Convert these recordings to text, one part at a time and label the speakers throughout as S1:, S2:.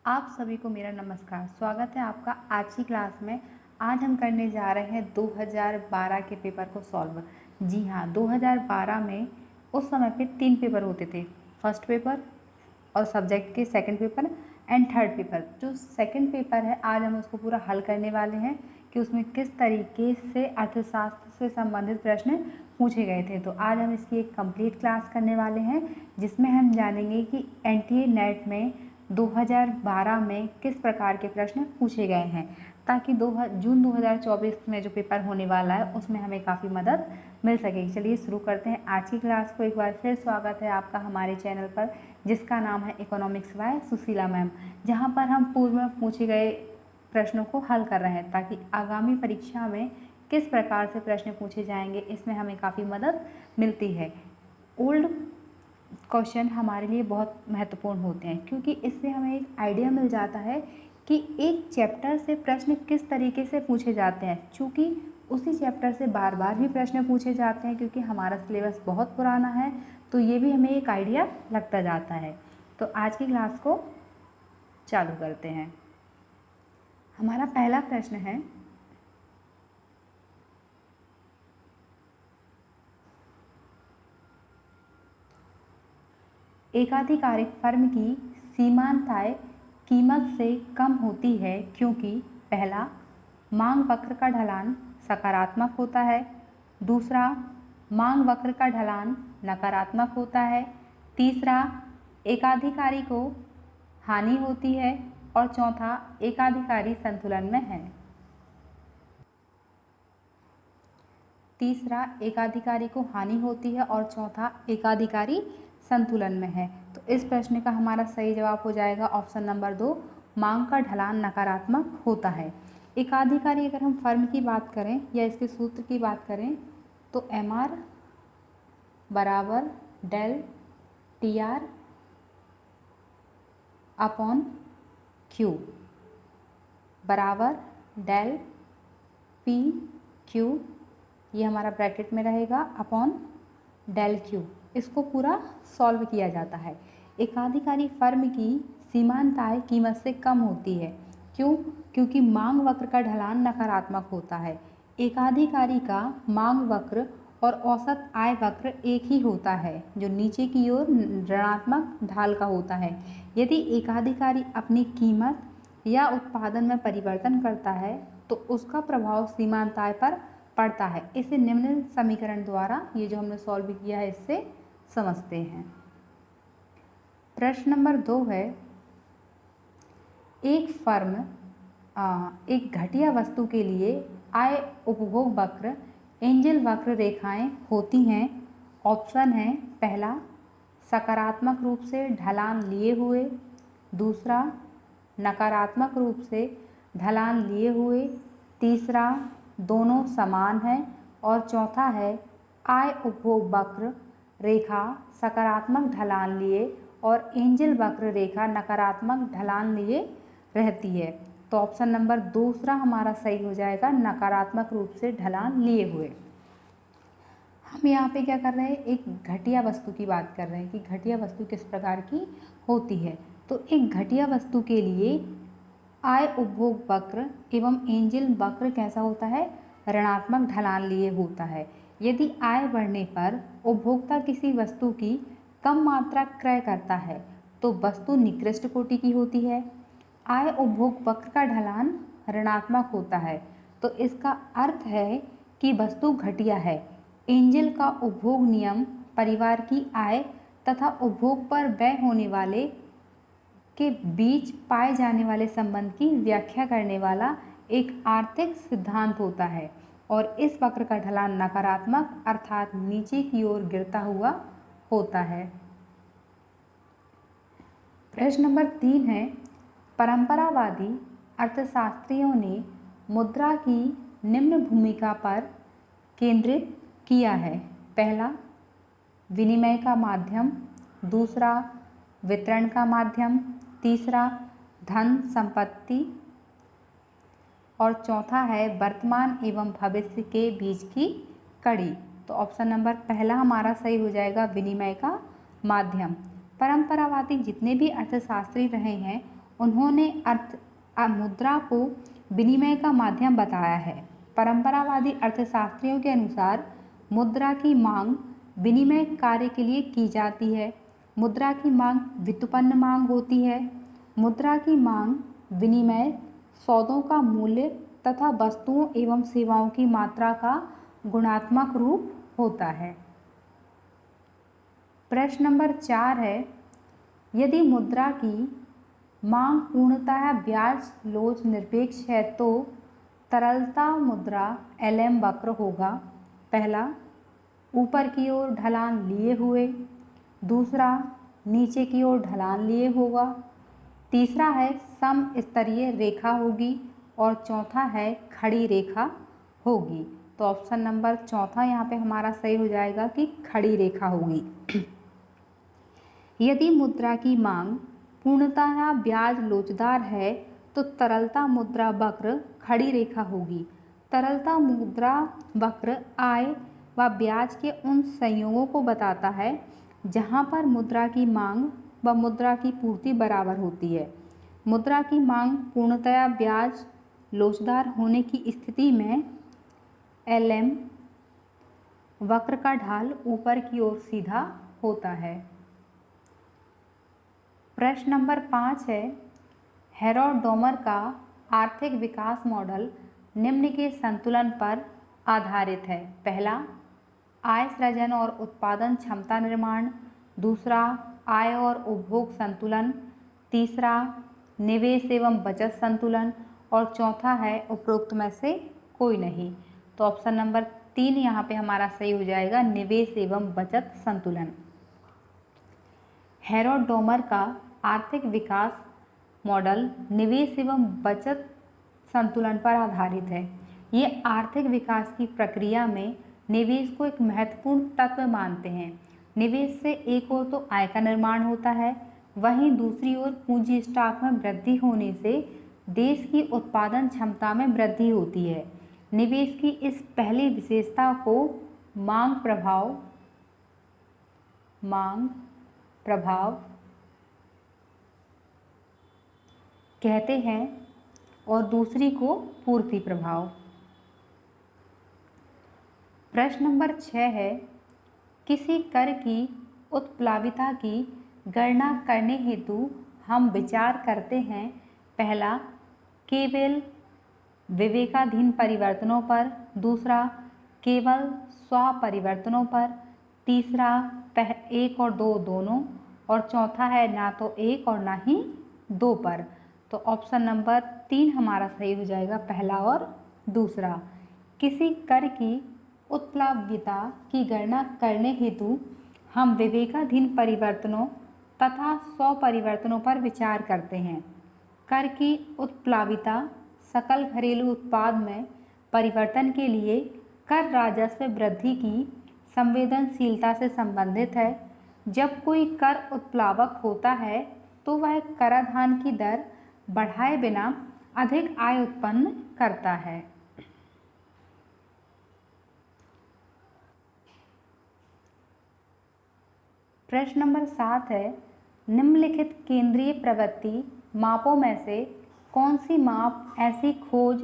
S1: आप सभी को मेरा नमस्कार। स्वागत है आपका आज की क्लास में। आज हम करने जा रहे हैं 2012 के पेपर को सॉल्व। जी हाँ, 2012 में उस समय पे 3 पेपर होते थे, फर्स्ट पेपर और सब्जेक्ट के second paper and third paper. जो सेकंड पेपर है आज हम उसको पूरा हल करने वाले हैं कि उसमें किस तरीके से अर्थशास्त्र से संबंधित प्रश्न पूछे गए थे। तो आज हम इसकी एक कंप्लीट क्लास करने वाले हैं जिसमें हम जानेंगे कि एनटीए नेट में 2012 में किस प्रकार के प्रश्न पूछे गए हैं, ताकि जून 2024 में जो पेपर होने वाला है उसमें हमें काफ़ी मदद मिल सकेगी। चलिए शुरू करते हैं आज की क्लास को। एक बार फिर स्वागत है आपका हमारे चैनल पर, जिसका नाम है इकोनॉमिक्स बाय सुशीला मैम, जहां पर हम पूर्व में पूछे गए प्रश्नों को हल कर रहे हैं ताकि आगामी परीक्षा में किस प्रकार से प्रश्न पूछे जाएंगे इसमें हमें काफ़ी मदद मिलती है। ओल्ड क्वेश्चन हमारे लिए बहुत महत्वपूर्ण होते हैं क्योंकि इससे हमें एक आइडिया मिल जाता है कि एक चैप्टर से प्रश्न किस तरीके से पूछे जाते हैं। चूँकि उसी चैप्टर से बार बार भी प्रश्न पूछे जाते हैं क्योंकि हमारा सिलेबस बहुत पुराना है, तो ये भी हमें एक आइडिया लगता जाता है। तो आज की क्लास को चालू करते हैं। हमारा पहला प्रश्न है, एकाधिकारिक फर्म की सीमांत आय कीमत से कम होती है क्योंकि पहला, मांग वक्र का ढलान सकारात्मक होता है, दूसरा, मांग वक्र का ढलान नकारात्मक होता है, तीसरा, एकाधिकारी को हानि होती है और चौथा, एकाधिकारी संतुलन में है। तीसरा, एकाधिकारी को हानि होती है और चौथा, एकाधिकारी संतुलन में है। तो इस प्रश्न का हमारा सही जवाब हो जाएगा ऑप्शन नंबर 2, मांग का ढलान नकारात्मक होता है। एकाधिकारी अगर हम फर्म की बात करें या इसके सूत्र की बात करें तो MR बराबर डेल TR अपॉन Q बराबर डेल PQ, ये हमारा ब्रैकेट में रहेगा, अपॉन डेल Q। इसको पूरा सॉल्व किया जाता है। एकाधिकारी फर्म की सीमांत आय कीमत से कम होती है। क्यों? क्योंकि मांग वक्र का ढलान नकारात्मक होता है। एकाधिकारी का मांग वक्र और औसत आय वक्र एक ही होता है, जो नीचे की ओर ऋणात्मक ढाल का होता है। यदि एकाधिकारी अपनी कीमत या उत्पादन में परिवर्तन करता है तो उसका प्रभाव सीमांत आय पर पड़ता है। इसे निम्न समीकरण द्वारा, ये जो हमने सॉल्व किया है, इससे समझते हैं। प्रश्न नंबर 2 है, एक फर्म एक घटिया वस्तु के लिए आय उपभोग वक्र एंजल वक्र रेखाएं होती हैं। ऑप्शन है, पहला, सकारात्मक रूप से ढलान लिए हुए, दूसरा, नकारात्मक रूप से ढलान लिए हुए, तीसरा, दोनों समान हैं और चौथा है, आय उपभोग वक्र रेखा सकारात्मक ढलान लिए और एंजल वक्र रेखा नकारात्मक ढलान लिए रहती है। तो ऑप्शन नंबर दूसरा हमारा सही हो जाएगा, नकारात्मक रूप से ढलान लिए हुए। हम यहाँ पे क्या कर रहे हैं, एक घटिया वस्तु की बात कर रहे हैं कि घटिया वस्तु किस प्रकार की होती है। तो एक घटिया वस्तु के लिए आय उपभोग वक्र एवं एंजल वक्र कैसा होता है, ऋणात्मक ढलान लिए होता है। यदि आय बढ़ने पर उपभोक्ता किसी वस्तु की कम मात्रा क्रय करता है तो वस्तु निकृष्ट कोटि की होती है। आय उपभोग वक्र का ढलान ऋणात्मक होता है तो इसका अर्थ है कि वस्तु घटिया है। एंजल का उपभोग नियम परिवार की आय तथा उपभोग पर व्यय होने वाले के बीच पाए जाने वाले संबंध की व्याख्या करने वाला एक आर्थिक सिद्धांत होता है और इस वक्र का ढलान नकारात्मक अर्थात नीचे की ओर गिरता हुआ होता है। प्रश्न नंबर 3 है, परंपरावादी अर्थशास्त्रियों ने मुद्रा की निम्न भूमिका पर केंद्रित किया है। पहला, विनिमय का माध्यम, दूसरा, वितरण का माध्यम, तीसरा, धन संपत्ति और चौथा है, वर्तमान एवं भविष्य के बीच की कड़ी। तो ऑप्शन नंबर पहला हमारा सही हो जाएगा, विनिमय का माध्यम। परंपरावादी जितने भी अर्थशास्त्री रहे हैं उन्होंने मुद्रा को विनिमय का माध्यम बताया है। परंपरावादी अर्थशास्त्रियों के अनुसार मुद्रा की मांग विनिमय कार्य के लिए की जाती है। मुद्रा की मांग व्युत्पन्न मांग होती है। मुद्रा की मांग विनिमय सौदों का मूल्य तथा वस्तुओं एवं सेवाओं की मात्रा का गुणात्मक रूप होता है। प्रश्न नंबर 4 है, यदि मुद्रा की मांग पूर्णतः ब्याज लोच निरपेक्ष है तो तरलता मुद्रा LM वक्र होगा। पहला, ऊपर की ओर ढलान लिए हुए। दूसरा, नीचे की ओर ढलान लिए होगा। तीसरा है समस्तरीय रेखा होगी और चौथा है खड़ी रेखा होगी। तो ऑप्शन नंबर चौथा यहाँ पे हमारा सही हो जाएगा कि खड़ी रेखा होगी। यदि मुद्रा की मांग पूर्णतः ब्याज लोचदार है तो तरलता मुद्रा वक्र खड़ी रेखा होगी। तरलता मुद्रा वक्र आय व ब्याज के उन संयोगों को बताता है जहाँ पर मुद्रा की मांग व मुद्रा की पूर्ति बराबर होती है। मुद्रा की मांग पूर्णतया ब्याज लोचदार होने की स्थिति में LM वक्र का ढाल ऊपर की ओर सीधा होता है। प्रश्न नंबर 5 है, हेरोड डोमर का आर्थिक विकास मॉडल निम्न के संतुलन पर आधारित है। पहला, आय सृजन और उत्पादन क्षमता निर्माण। दूसरा, आय और उपभोग संतुलन। तीसरा, निवेश एवं बचत संतुलन। और चौथा है उपरोक्त में से कोई नहीं। तो ऑप्शन नंबर 3 यहाँ पे हमारा सही हो जाएगा, निवेश एवं बचत संतुलन। हेरोड डोमर का आर्थिक विकास मॉडल निवेश एवं बचत संतुलन पर आधारित है। ये आर्थिक विकास की प्रक्रिया में निवेश को एक महत्वपूर्ण तत्व मानते हैं। निवेश से एक ओर तो आय का निर्माण होता है, वहीं दूसरी ओर पूंजी स्टॉक में वृद्धि होने से देश की उत्पादन क्षमता में वृद्धि होती है। निवेश की इस पहली विशेषता को मांग प्रभाव कहते हैं और दूसरी को पूर्ति प्रभाव। प्रश्न नंबर 6 है, किसी कर की उत्प्लाविता की गणना करने हेतु हम विचार करते हैं। पहला, केवल विवेकाधीन परिवर्तनों पर। दूसरा, केवल स्वपरिवर्तनों पर। तीसरा, एक और दो दोनों। और चौथा है ना तो एक और ना ही दो पर। तो ऑप्शन नंबर 3 हमारा सही हो जाएगा, पहला और दूसरा। किसी कर की उत्प्लाव्यता की गणना करने हेतु हम विवेकाधीन परिवर्तनों तथा स्वपरिवर्तनों पर विचार करते हैं। कर की उत्प्लाविता सकल घरेलू उत्पाद में परिवर्तन के लिए कर राजस्व वृद्धि की संवेदनशीलता से संबंधित है। जब कोई कर उत्प्लावक होता है तो वह कराधान की दर बढ़ाए बिना अधिक आय उत्पन्न करता है। प्रश्न नंबर 7 है, निम्नलिखित केंद्रीय प्रवृत्ति मापों में से कौन सी माप ऐसी खोज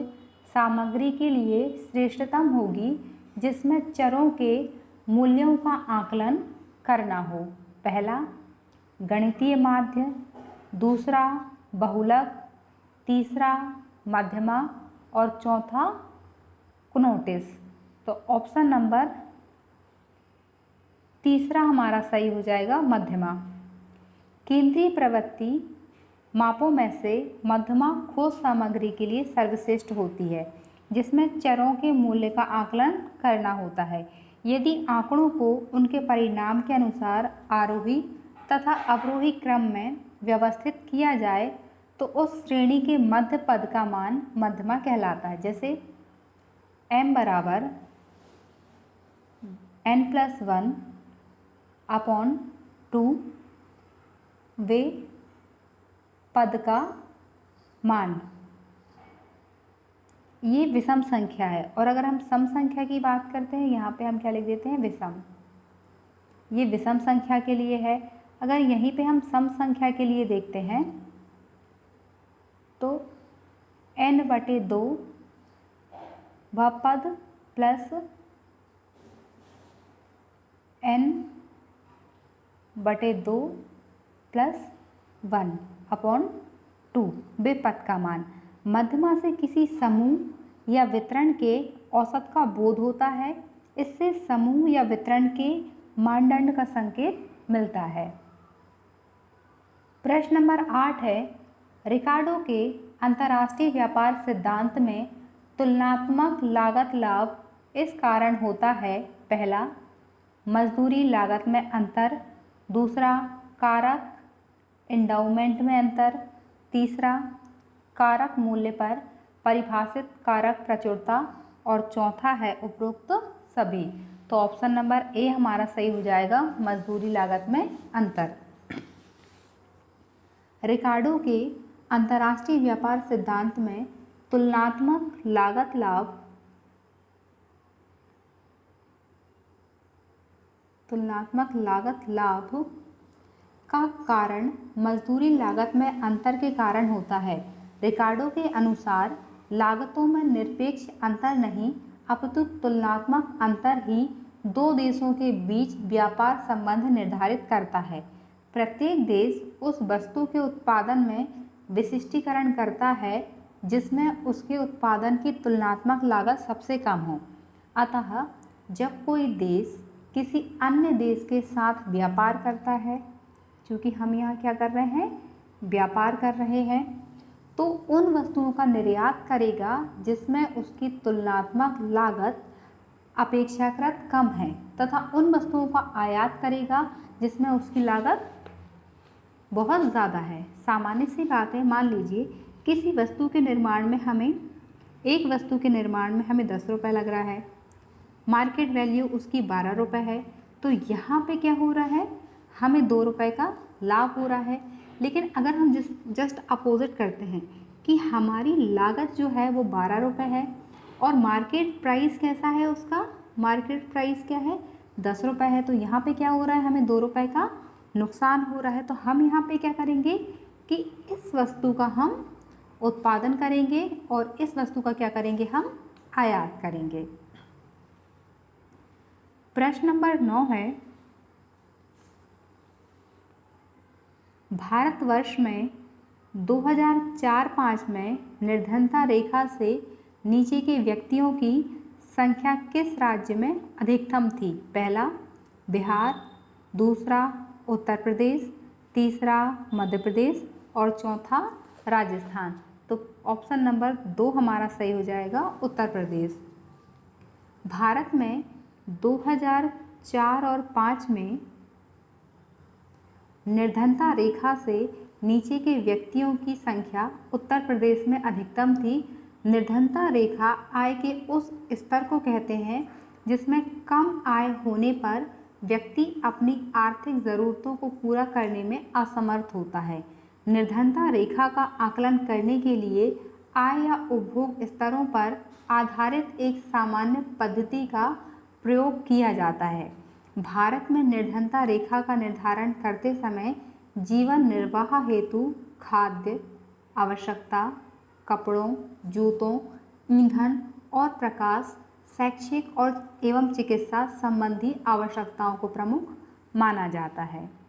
S1: सामग्री के लिए श्रेष्ठतम होगी जिसमें चरों के मूल्यों का आकलन करना हो। पहला, गणितीय माध्य। दूसरा, बहुलक। तीसरा, मध्यमा। और चौथा, कुनोटिस। तो ऑप्शन नंबर तीसरा हमारा सही हो जाएगा, मध्यमा। केंद्रीय प्रवृत्ति मापों में से मध्यमा खोज सामग्री के लिए सर्वश्रेष्ठ होती है, जिसमें चरों के मूल्य का आकलन करना होता है। यदि आंकड़ों को उनके परिणाम के अनुसार आरोही तथा अवरोही क्रम में व्यवस्थित किया जाए तो उस श्रेणी के मध्य पद का मान मध्यमा कहलाता है। जैसे m बराबर n+1 अपॉन 2 वे पद का मान, ये विषम संख्या है। और अगर हम सम संख्या की बात करते हैं, यहाँ पे हम क्या लिख देते हैं, विषम। ये विषम संख्या के लिए है। अगर यहीं पे हम सम संख्या के लिए देखते हैं तो n/2 वह पद प्लस n/2 प्लस 1/2 वे पद का मान। मध्यमा से किसी समूह या वितरण के औसत का बोध होता है। इससे समूह या वितरण के मानदंड का संकेत मिलता है। प्रश्न नंबर 8 है, रिकार्डो के अंतर्राष्ट्रीय व्यापार सिद्धांत में तुलनात्मक लागत लाभ इस कारण होता है। पहला, मजदूरी लागत में अंतर। दूसरा, कारक एंडाउमेंट में अंतर। तीसरा, कारक मूल्य पर परिभाषित कारक प्रचुरता। और चौथा है उपरोक्त सभी। तो ऑप्शन नंबर ए हमारा सही हो जाएगा, मजदूरी लागत में अंतर। रिकार्डो के अंतर्राष्ट्रीय व्यापार सिद्धांत में तुलनात्मक लागत लाभ का कारण मजदूरी लागत में अंतर के कारण होता है। रिकार्डो के अनुसार लागतों में निरपेक्ष अंतर नहीं, अपितु तुलनात्मक अंतर ही दो देशों के बीच व्यापार संबंध निर्धारित करता है। प्रत्येक देश उस वस्तु के उत्पादन में विशिष्टीकरण करता है जिसमें उसके उत्पादन की तुलनात्मक लागत सबसे कम हो। अतः जब कोई देश किसी अन्य देश के साथ व्यापार करता है, क्योंकि हम यहाँ क्या कर रहे हैं, व्यापार कर रहे हैं, तो उन वस्तुओं का निर्यात करेगा जिसमें उसकी तुलनात्मक लागत अपेक्षाकृत कम है, तथा उन वस्तुओं का आयात करेगा जिसमें उसकी लागत बहुत ज़्यादा है। सामान्य सी बात है, मान लीजिए किसी वस्तु के निर्माण में हमें 10 रुपये लग रहा है, मार्केट वैल्यू उसकी 12 रुपये है, तो यहाँ पे क्या हो रहा है, हमें 2 रुपये का लाभ हो रहा है। लेकिन अगर हम जस्ट अपोजिट करते हैं कि हमारी लागत जो है वो 12 रुपये है और मार्केट प्राइस कैसा है, उसका मार्केट प्राइस क्या है, 10 रुपये है, तो यहाँ पे क्या हो रहा है, हमें 2 रुपये का नुकसान हो रहा है। तो हम यहाँ पे क्या करेंगे कि इस वस्तु का हम उत्पादन करेंगे और इस वस्तु का क्या करेंगे, हम आयात करेंगे। प्रश्न नंबर 9 है, भारतवर्ष में 2004-5 में निर्धनता रेखा से नीचे के व्यक्तियों की संख्या किस राज्य में अधिकतम थी? पहला, बिहार। दूसरा, उत्तर प्रदेश। तीसरा, मध्य प्रदेश। और चौथा, राजस्थान। तो ऑप्शन नंबर 2 हमारा सही हो जाएगा, उत्तर प्रदेश। भारत में 2004 और 5 में निर्धनता रेखा से नीचे के व्यक्तियों की संख्या उत्तर प्रदेश में अधिकतम थी। निर्धनता रेखा आय के उस स्तर को कहते हैं जिसमें कम आय होने पर व्यक्ति अपनी आर्थिक ज़रूरतों को पूरा करने में असमर्थ होता है। निर्धनता रेखा का आकलन करने के लिए आय या उपभोग स्तरों पर आधारित एक सामान्य पद्धति का प्रयोग किया जाता है। भारत में निर्धनता रेखा का निर्धारण करते समय जीवन निर्वाह हेतु खाद्य आवश्यकता, कपड़ों, जूतों, ईंधन और प्रकाश, शैक्षिक और एवं चिकित्सा संबंधी आवश्यकताओं को प्रमुख माना जाता है।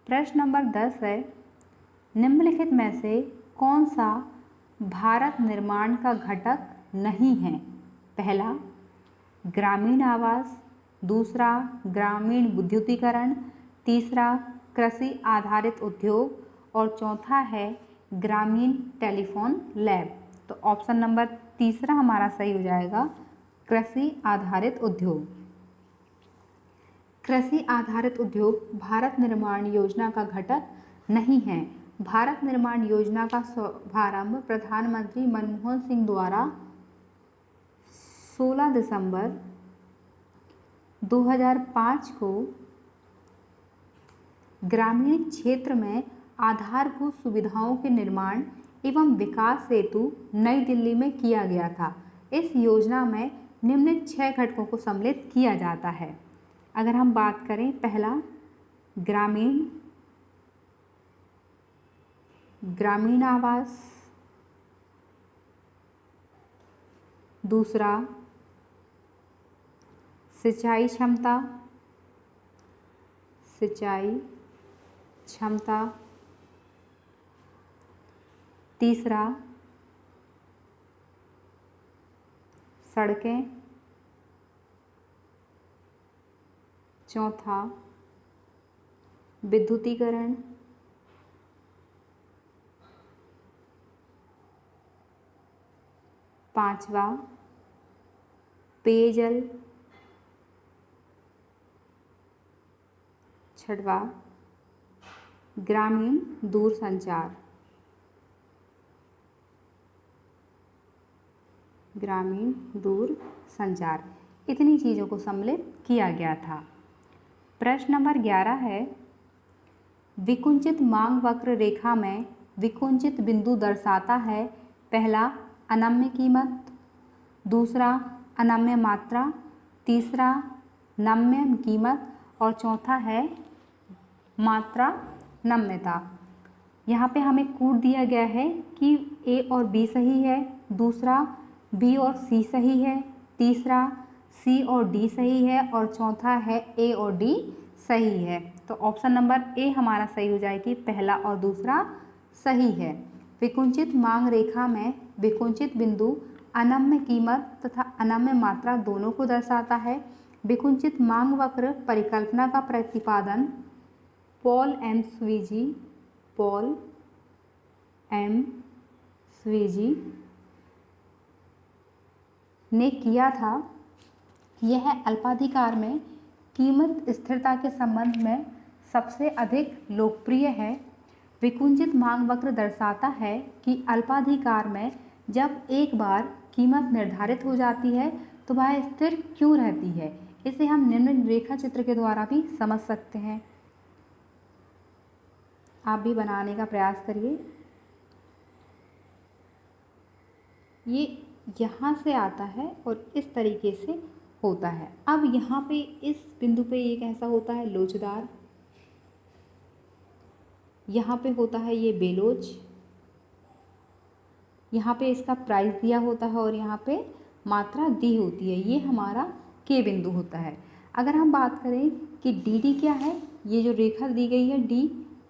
S1: प्रश्न नंबर 10 है, निम्नलिखित में से कौन सा भारत निर्माण का घटक नहीं है? पहला, ग्रामीण आवास। दूसरा, ग्रामीण विद्युतीकरण। तीसरा, कृषि आधारित उद्योग। और चौथा है ग्रामीण टेलीफोन लैब। तो ऑप्शन नंबर तीसरा हमारा सही हो जाएगा, कृषि आधारित उद्योग। कृषि आधारित उद्योग भारत निर्माण योजना का घटक नहीं है। भारत निर्माण योजना का शुभारंभ प्रधानमंत्री मनमोहन सिंह द्वारा 16 दिसंबर 2005 को ग्रामीण क्षेत्र में आधारभूत सुविधाओं के निर्माण एवं विकास हेतु नई दिल्ली में किया गया था। इस योजना में निम्नलिखित 6 घटकों को सम्मिलित किया जाता है। अगर हम बात करें, पहला, ग्रामीण आवास, दूसरा सिंचाई क्षमता, सिंचाई क्षमता, तीसरा सड़कें, चौथा विद्युतीकरण, पांचवा पेयजल, छठवा ग्रामीण दूरसंचार, ग्रामीण दूरसंचार। इतनी चीज़ों को सम्मिलित किया गया था। प्रश्न नंबर 11 है, विकुंचित मांग वक्र रेखा में विकुंचित बिंदु दर्शाता है। पहला अनम्य कीमत, दूसरा अनम्य मात्रा, तीसरा नम्य कीमत और चौथा है मात्रा नम्यता। यहाँ पे हमें कूट दिया गया है कि ए और बी सही है, दूसरा बी और सी सही है, तीसरा सी और डी सही है और चौथा है ए और डी सही है। तो ऑप्शन नंबर ए हमारा सही हो जाएगी, पहला और दूसरा सही है। विकुंचित मांग रेखा में विकुंचित बिंदु अनम्य कीमत तथा अनम्य मात्रा दोनों को दर्शाता है। विकुंचित मांग वक्र परिकल्पना का प्रतिपादन पॉल एम स्वीजी ने किया था। यह अल्पाधिकार में कीमत स्थिरता के संबंध में सबसे अधिक लोकप्रिय है। विकुंचित मांग वक्र दर्शाता है कि अल्पाधिकार में जब एक बार कीमत निर्धारित हो जाती है तो वह स्थिर क्यों रहती है। इसे हम निम्न रेखा चित्र के द्वारा भी समझ सकते हैं। आप भी बनाने का प्रयास करिए। ये यहाँ से आता है और इस तरीके से होता है। अब यहाँ पे इस बिंदु पे ये कैसा होता है, लोचदार, यहाँ पे होता है ये बेलोच, यहाँ पे इसका प्राइस दिया होता है और यहाँ पे मात्रा दी होती है। ये हमारा के बिंदु होता है। अगर हम बात करें कि डी क्या है, ये जो रेखा दी गई है डी,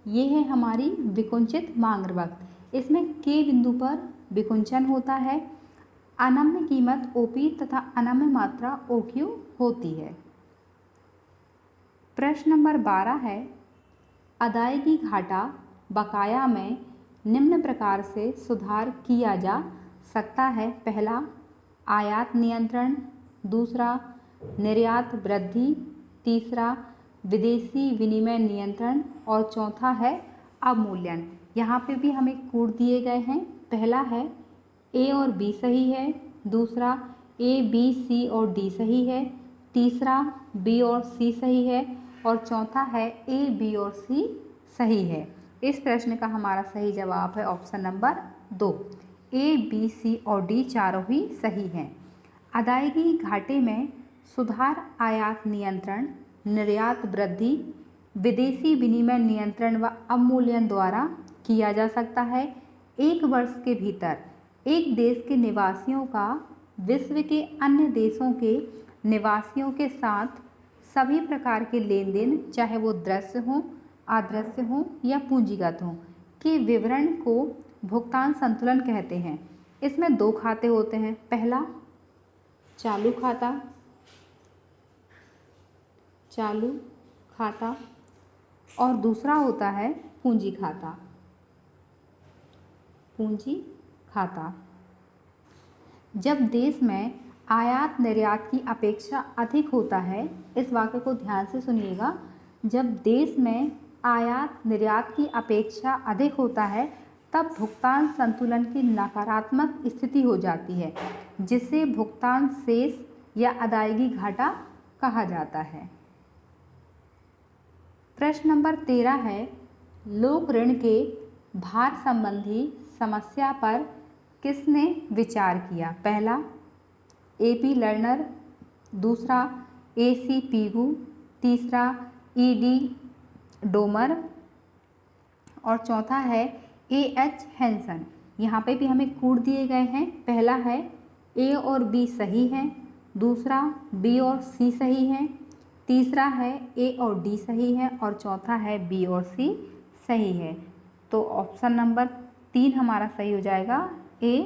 S1: ये है हमारी विकुंचित मांग वक्र। इसमें के बिंदु पर विकुंचन होता है। अनम्य कीमत ओपी तथा अनम्य मात्रा ओक्यू होती है। प्रश्न नंबर 12 है, अदायगी घाटा बकाया में निम्न प्रकार से सुधार किया जा सकता है। पहला आयात नियंत्रण, दूसरा निर्यात वृद्धि, तीसरा विदेशी विनिमय नियंत्रण और चौथा है अवमूल्यन। यहाँ पे भी हमें कोड दिए गए हैं। पहला है ए और बी सही है, दूसरा ए बी सी और डी सही है, तीसरा बी और सी सही है और चौथा है ए बी और सी सही है। इस प्रश्न का हमारा सही जवाब है option number 2, A B C और डी चारों ही सही हैं। अदायगी घाटे में सुधार आयात नियंत्रण, निर्यात वृद्धि, विदेशी विनिमय नियंत्रण व अवमूल्यन द्वारा किया जा सकता है। एक वर्ष के भीतर एक देश के निवासियों का विश्व के अन्य देशों के निवासियों के साथ सभी प्रकार के लेन देन, चाहे वो दृश्य हों, अदृश्य हों या पूंजीगत हों, के विवरण को भुगतान संतुलन कहते हैं। इसमें 2 खाते होते हैं। पहला चालू खाता और दूसरा होता है पूंजी खाता। जब देश में आयात निर्यात की अपेक्षा अधिक होता है, इस वाक्य को ध्यान से सुनिएगा, जब देश में आयात निर्यात की अपेक्षा अधिक होता है तब भुगतान संतुलन की नकारात्मक स्थिति हो जाती है, जिसे भुगतान शेष या अदायगी घाटा कहा जाता है। प्रश्न नंबर 13 है, लोक ऋण के भार संबंधी समस्या पर किसने विचार किया। पहला ए.पी. लर्नर, दूसरा ए.सी. पीगू, तीसरा ई.डी. डोमर और चौथा है A.H. हैंसन। यहाँ पे भी हमें कूट दिए गए हैं। पहला है A और B सही है, दूसरा B और C सही है, तीसरा है A और D सही है और चौथा है B और C सही है। तो ऑप्शन नंबर 3 हमारा सही हो जाएगा, A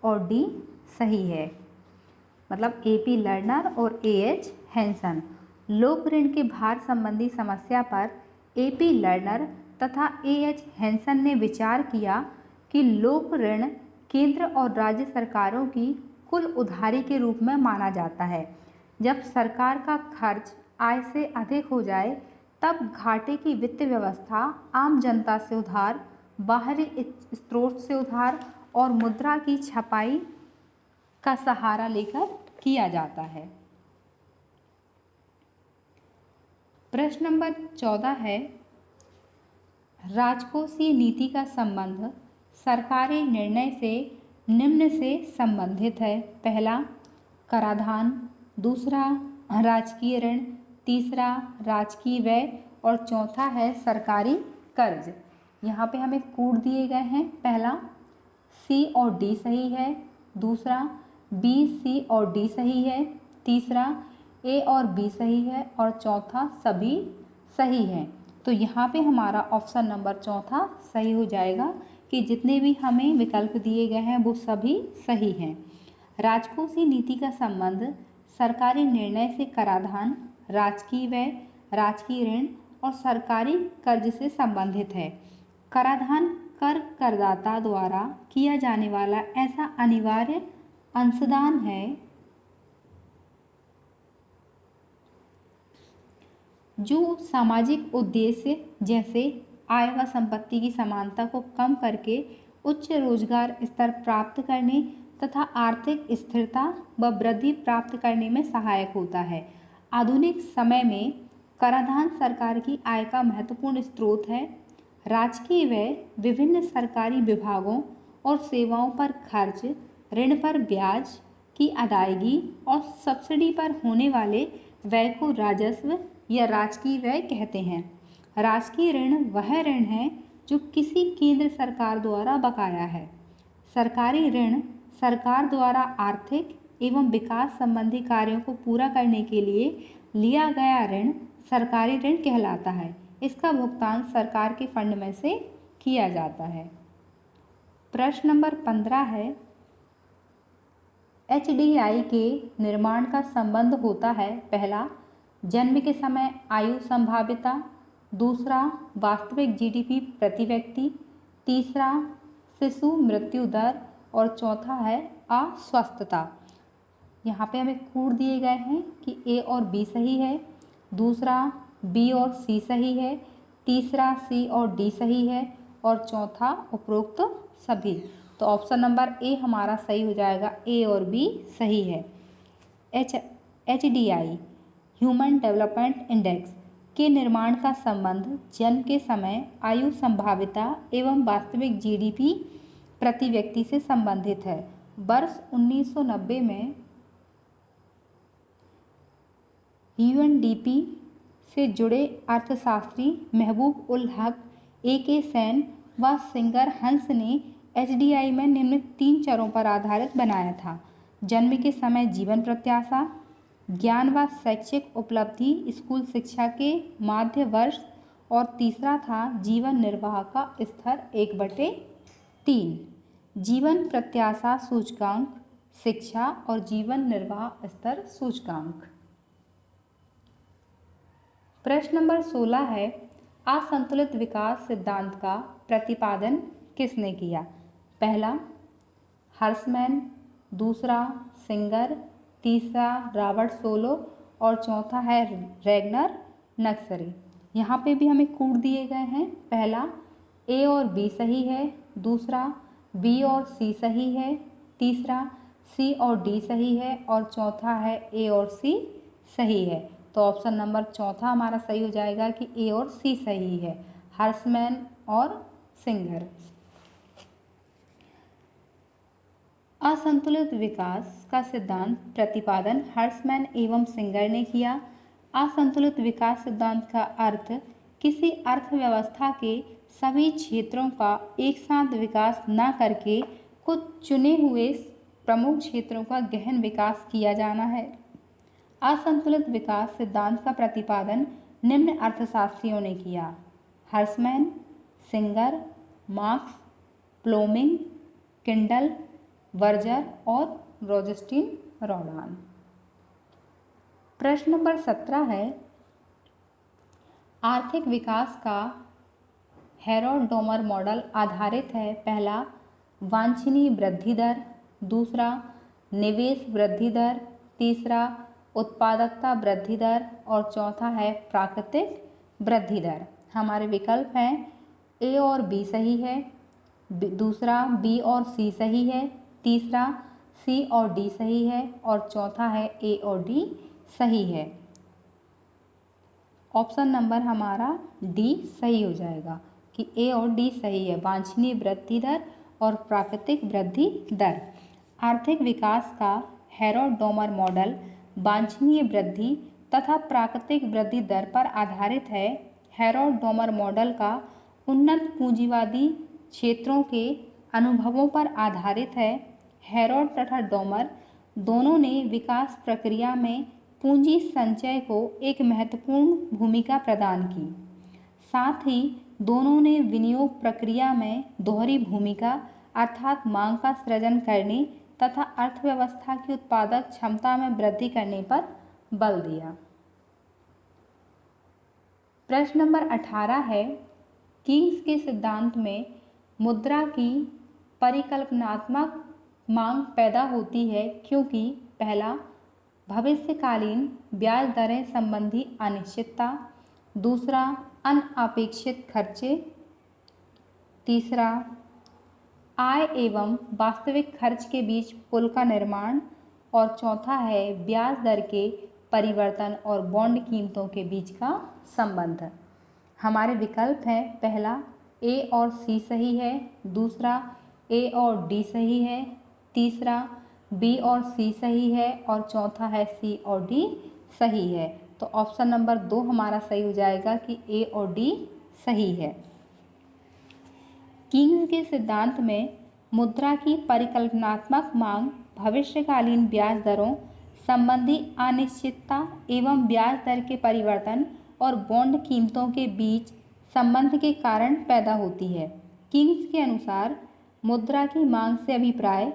S1: और D सही है। मतलब A.P. लर्नर और A.H. हैंसन। लोक ऋण के भार संबंधी समस्या पर A.P. लर्नर तथा A.H. हैंसन ने विचार किया कि लोक ऋण केंद्र और राज्य सरकारों की कुल उधारी के रूप में माना जाता है। जब सरकार का खर्च आय से अधिक हो जाए तब घाटे की वित्त व्यवस्था आम जनता से उधार, बाहरी स्रोत से उधार और मुद्रा की छपाई का सहारा लेकर किया जाता है। प्रश्न नंबर 14 है, राजकोषीय नीति का संबंध सरकारी निर्णय से निम्न से संबंधित है। पहला कराधान, दूसरा राजकीय ऋण, तीसरा राजकीय व्यय और चौथा है सरकारी कर्ज। यहाँ पे हमें कूट दिए गए हैं। पहला C और D सही है, दूसरा B, C और D सही है, तीसरा A और B सही है और चौथा सभी सही है। तो यहाँ पे हमारा ऑप्शन नंबर चौथा सही हो जाएगा कि जितने भी हमें विकल्प दिए गए हैं वो सभी सही हैं। राजकोषीय नीति का संबंध सरकारी निर्णय से कराधान, राजकीय व्यय, राजकीय ऋण और सरकारी कर्ज से संबंधित है। कराधान कर करदाता द्वारा किया जाने वाला ऐसा अनिवार्य अंशदान है जो सामाजिक उद्देश्य जैसे आय व संपत्ति की समानता को कम करके उच्च रोजगार स्तर प्राप्त करने तथा आर्थिक स्थिरता व वृद्धि प्राप्त करने में सहायक होता है। आधुनिक समय में कराधान सरकार की आय का महत्वपूर्ण स्रोत है। राजकीय व्यय विभिन्न सरकारी विभागों और सेवाओं पर खर्च, ऋण पर ब्याज की अदायगी और सब्सिडी पर होने वाले व्यय को राजस्व या राजकीय व्यय कहते हैं। राजकीय ऋण वह ऋण है जो किसी केंद्र सरकार द्वारा बकाया है। सरकारी ऋण सरकार द्वारा आर्थिक एवं विकास संबंधी कार्यों को पूरा करने के लिए लिया गया ऋण सरकारी ऋण कहलाता है। इसका भुगतान सरकार के फंड में से किया जाता है। प्रश्न नंबर 15 है, HDI के निर्माण का संबंध होता है। पहला जन्म के समय आयु संभाव्यता, दूसरा वास्तविक GDP प्रति व्यक्ति, तीसरा शिशु मृत्यु दर और चौथा है अस्वस्थता। यहाँ पे हमें कूट दिए गए हैं कि A और B सही है, दूसरा B और C सही है, तीसरा C और D सही है और चौथा उपरोक्त सभी। तो ऑप्शन नंबर A हमारा सही हो जाएगा, A और B सही है। HDI ह्यूमन डेवलपमेंट इंडेक्स के निर्माण का संबंध जन्म के समय आयु संभाव्यता एवं वास्तविक GDP प्रति व्यक्ति से संबंधित है। वर्ष 1990 में UNDP से जुड़े अर्थशास्त्री महबूब उल हक, AK सेन व सिंगर हंस ने HDI में निम्न 3 चरों पर आधारित बनाया था। जन्म के समय जीवन प्रत्याशा, ज्ञान व शैक्षिक उपलब्धि स्कूल शिक्षा के माध्य वर्ष और तीसरा था जीवन निर्वाह का स्तर 1/3। जीवन प्रत्याशा सूचकांक, शिक्षा और जीवन निर्वाह स्तर सूचकांक। प्रश्न नंबर 16 है, असंतुलित विकास सिद्धांत का प्रतिपादन किसने किया? पहला हर्समैन, दूसरा सिंगर, तीसरा रॉबर्ट सोलो और चौथा है रैगनर नक्सरी। यहाँ पे भी हमें कूट दिए गए हैं। पहला A और B सही है, दूसरा B और C सही है, तीसरा C और D सही है और चौथा है A और C सही है। तो ऑप्शन नंबर चौथा हमारा सही हो जाएगा कि A और C सही है, हर्समैन और सिंगर। असंतुलित विकास का सिद्धांत प्रतिपादन हर्समैन एवं सिंगर ने किया। असंतुलित विकास सिद्धांत का अर्थ किसी अर्थव्यवस्था के सभी क्षेत्रों का एक साथ विकास न करके कुछ चुने हुए प्रमुख क्षेत्रों का गहन विकास किया जाना है। असंतुलित विकास सिद्धांत का प्रतिपादन निम्न अर्थशास्त्रियों ने किया: हर्समैन, सिंगर, मार्क्स, प्लोमिंग, किंडल, वर्जर और रोजेस्टीन रॉडान। प्रश्न नंबर 17 है, आर्थिक विकास का हेरोड-डोमर मॉडल आधारित है: पहला, वांछनीय वृद्धि दर; दूसरा, निवेश वृद्धि दर; तीसरा, उत्पादकता वृद्धि दर और चौथा है प्राकृतिक वृद्धि दर। हमारे विकल्प हैं ए और बी सही है, दूसरा बी और सी सही है, तीसरा सी और डी सही है और चौथा है ए और डी सही है। ऑप्शन नंबर हमारा डी सही हो जाएगा कि ए और डी सही है, वांछनीय वृद्धि दर और प्राकृतिक वृद्धि दर। आर्थिक विकास का हेरोड-डोमर मॉडल वांछनीय वृद्धि तथा प्राकृतिक वृद्धि दर पर आधारित है। हेरोड-डोमर मॉडल का उन्नत पूंजीवादी क्षेत्रों के अनुभवों पर आधारित है। हेरोड तथा डोमर दोनों ने विकास प्रक्रिया में पूंजी संचय को एक महत्वपूर्ण भूमिका प्रदान की। साथ ही दोनों ने विनियोग प्रक्रिया में दोहरी भूमिका अर्थात मांग का सृजन करने तथा अर्थव्यवस्था की उत्पादक क्षमता में वृद्धि करने पर बल दिया। प्रश्न नंबर 18 है, कीन्स के सिद्धांत में मुद्रा की परिकल्पनात्मक मांग पैदा होती है क्योंकि पहला, भविष्यकालीन ब्याज दरें संबंधी अनिश्चितता; दूसरा, अनपेक्षित खर्चे; तीसरा, आय एवं वास्तविक खर्च के बीच पुल का निर्माण और चौथा है ब्याज दर के परिवर्तन और बॉन्ड कीमतों के बीच का संबंध। हमारे विकल्प हैं पहला ए और सी सही है, दूसरा ए और डी सही है, तीसरा बी और सी सही है और चौथा है सी और डी सही है। तो ऑप्शन नंबर 2 हमारा सही हो जाएगा कि ए और डी सही है। कीन्स के सिद्धांत में मुद्रा की परिकल्पनात्मक मांग भविष्यकालीन ब्याज दरों संबंधी अनिश्चितता एवं ब्याज दर के परिवर्तन और बॉन्ड कीमतों के बीच संबंध के कारण पैदा होती है। कीन्स के अनुसार मुद्रा की मांग से अभिप्राय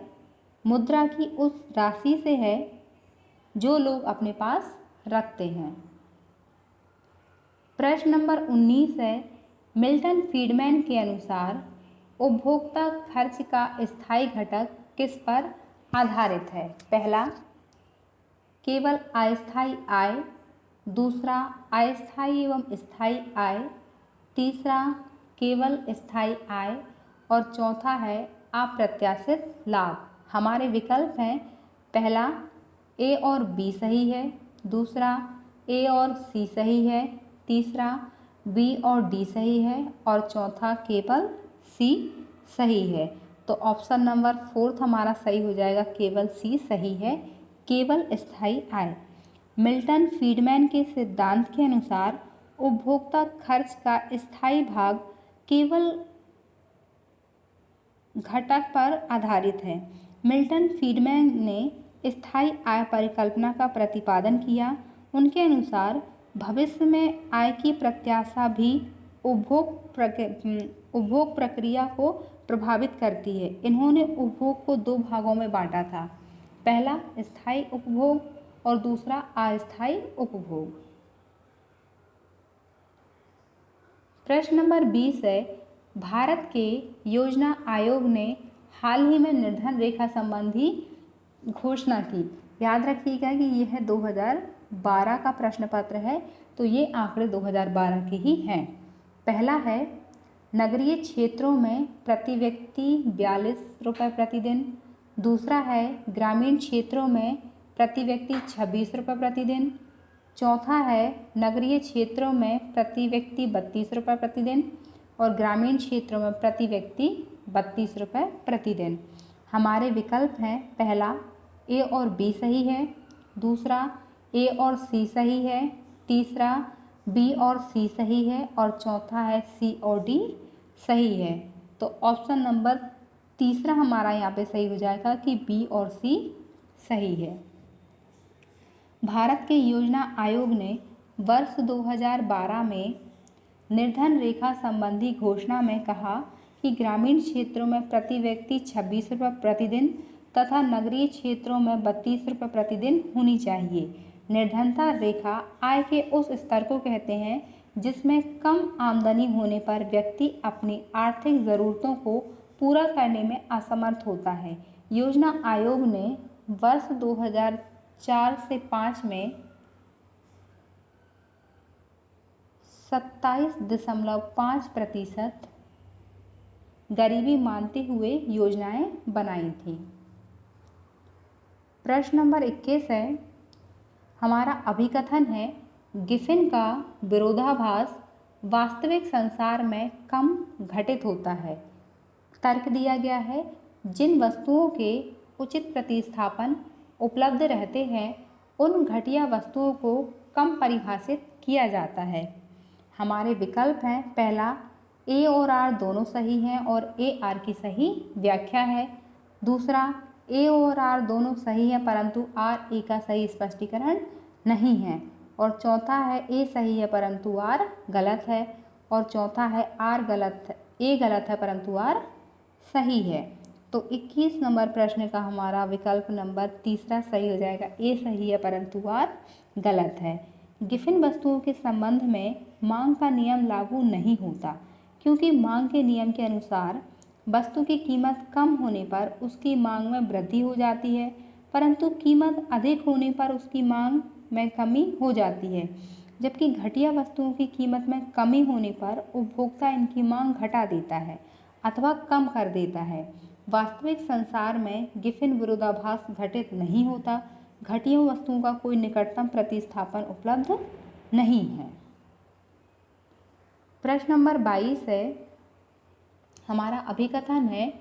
S1: मुद्रा की उस राशि से है जो लोग अपने पास रखते हैं। प्रश्न नंबर 19 है, मिल्टन फ्रीडमैन के अनुसार उपभोक्ता खर्च का स्थायी घटक किस पर आधारित है? पहला, केवल अस्थायी आय; दूसरा, अस्थायी एवं स्थायी आय; तीसरा, केवल स्थायी आय और चौथा है अप्रत्याशित लाभ। हमारे विकल्प हैं पहला ए और बी सही है, दूसरा ए और सी सही है, तीसरा बी और डी सही है और चौथा केवल सी सही है। तो ऑप्शन नंबर 4 हमारा सही हो जाएगा, केवल सी सही है, केवल स्थायी आय। मिल्टन फ्रीडमैन के सिद्धांत के अनुसार उपभोक्ता खर्च का स्थायी भाग केवल घटक पर आधारित है। मिल्टन फ्रीडमैन ने स्थायी आय परिकल्पना का प्रतिपादन किया। उनके अनुसार भविष्य में आय की प्रत्याशा भी उपभोग प्रक्रिया को प्रभावित करती है। इन्होंने उपभोग को 2 भागों में बांटा था, पहला स्थायी उपभोग और दूसरा अस्थायी उपभोग। प्रश्न नंबर 20 है, भारत के योजना आयोग ने हाल ही में निर्धन रेखा संबंधी घोषणा की। याद रखिएगा कि यह 2012 का प्रश्न पत्र है, तो ये आंकड़े 2012 के ही हैं। पहला है, नगरीय क्षेत्रों में प्रति व्यक्ति 42 रुपये प्रतिदिन; दूसरा है ग्रामीण क्षेत्रों में प्रति व्यक्ति 26 रुपये प्रतिदिन; चौथा है नगरीय क्षेत्रों में प्रति व्यक्ति 32 रुपये प्रतिदिन और ग्रामीण क्षेत्रों में प्रति व्यक्ति 32 रुपये प्रतिदिन। हमारे विकल्प हैं पहला ए और बी सही है, दूसरा ए और सी सही है, तीसरा बी और सी सही है और चौथा है सी और डी सही है। तो ऑप्शन नंबर तीसरा हमारा यहाँ पे सही हो जाएगा कि बी और सी सही है। भारत के योजना आयोग ने वर्ष 2012 में निर्धन रेखा संबंधी घोषणा में कहा कि ग्रामीण क्षेत्रों में प्रति व्यक्ति 26 रुपये प्रतिदिन तथा नगरीय क्षेत्रों में 32 रुपये प्रतिदिन होनी चाहिए। निर्धनता रेखा आय के उस स्तर को कहते हैं जिसमें कम आमदनी होने पर व्यक्ति अपनी आर्थिक ज़रूरतों को पूरा करने में असमर्थ होता है। योजना आयोग ने वर्ष 2004 से 5 में 27.5% गरीबी मानते हुए योजनाएं बनाई थी। प्रश्न नंबर 21 है, हमारा अभिकथन है गिफिन का विरोधाभास वास्तविक संसार में कम घटित होता है। तर्क दिया गया है जिन वस्तुओं के उचित प्रतिस्थापन उपलब्ध रहते हैं उन घटिया वस्तुओं को कम परिभाषित किया जाता है। हमारे विकल्प हैं, पहला ए और आर दोनों सही हैं और ए आर की सही व्याख्या है। दूसरा ए और आर दोनों सही हैं परंतु आर ए का सही स्पष्टीकरण नहीं है। और चौथा है ए सही है परंतु आर गलत है। और चौथा है आर गलत है, ए गलत है परंतु आर सही है। तो 21 नंबर प्रश्न का हमारा विकल्प नंबर तीसरा सही हो जाएगा, ए सही है परंतु आर गलत है। गिफिन वस्तुओं के संबंध में मांग का नियम लागू नहीं होता क्योंकि मांग के नियम के अनुसार वस्तु की कीमत कम होने पर उसकी मांग में वृद्धि हो जाती है परंतु कीमत अधिक होने पर उसकी मांग में कमी हो जाती है। जबकि घटिया वस्तुओं की कीमत में कमी होने पर उपभोक्ता इनकी मांग घटा देता है अथवा कम कर देता है। वास्तविक संसार में गिफिन विरोधाभास घटित नहीं होता। घटिया वस्तुओं का कोई निकटतम प्रतिस्थापन उपलब्ध नहीं है। प्रश्न नंबर 22 है, हमारा अभिकथन है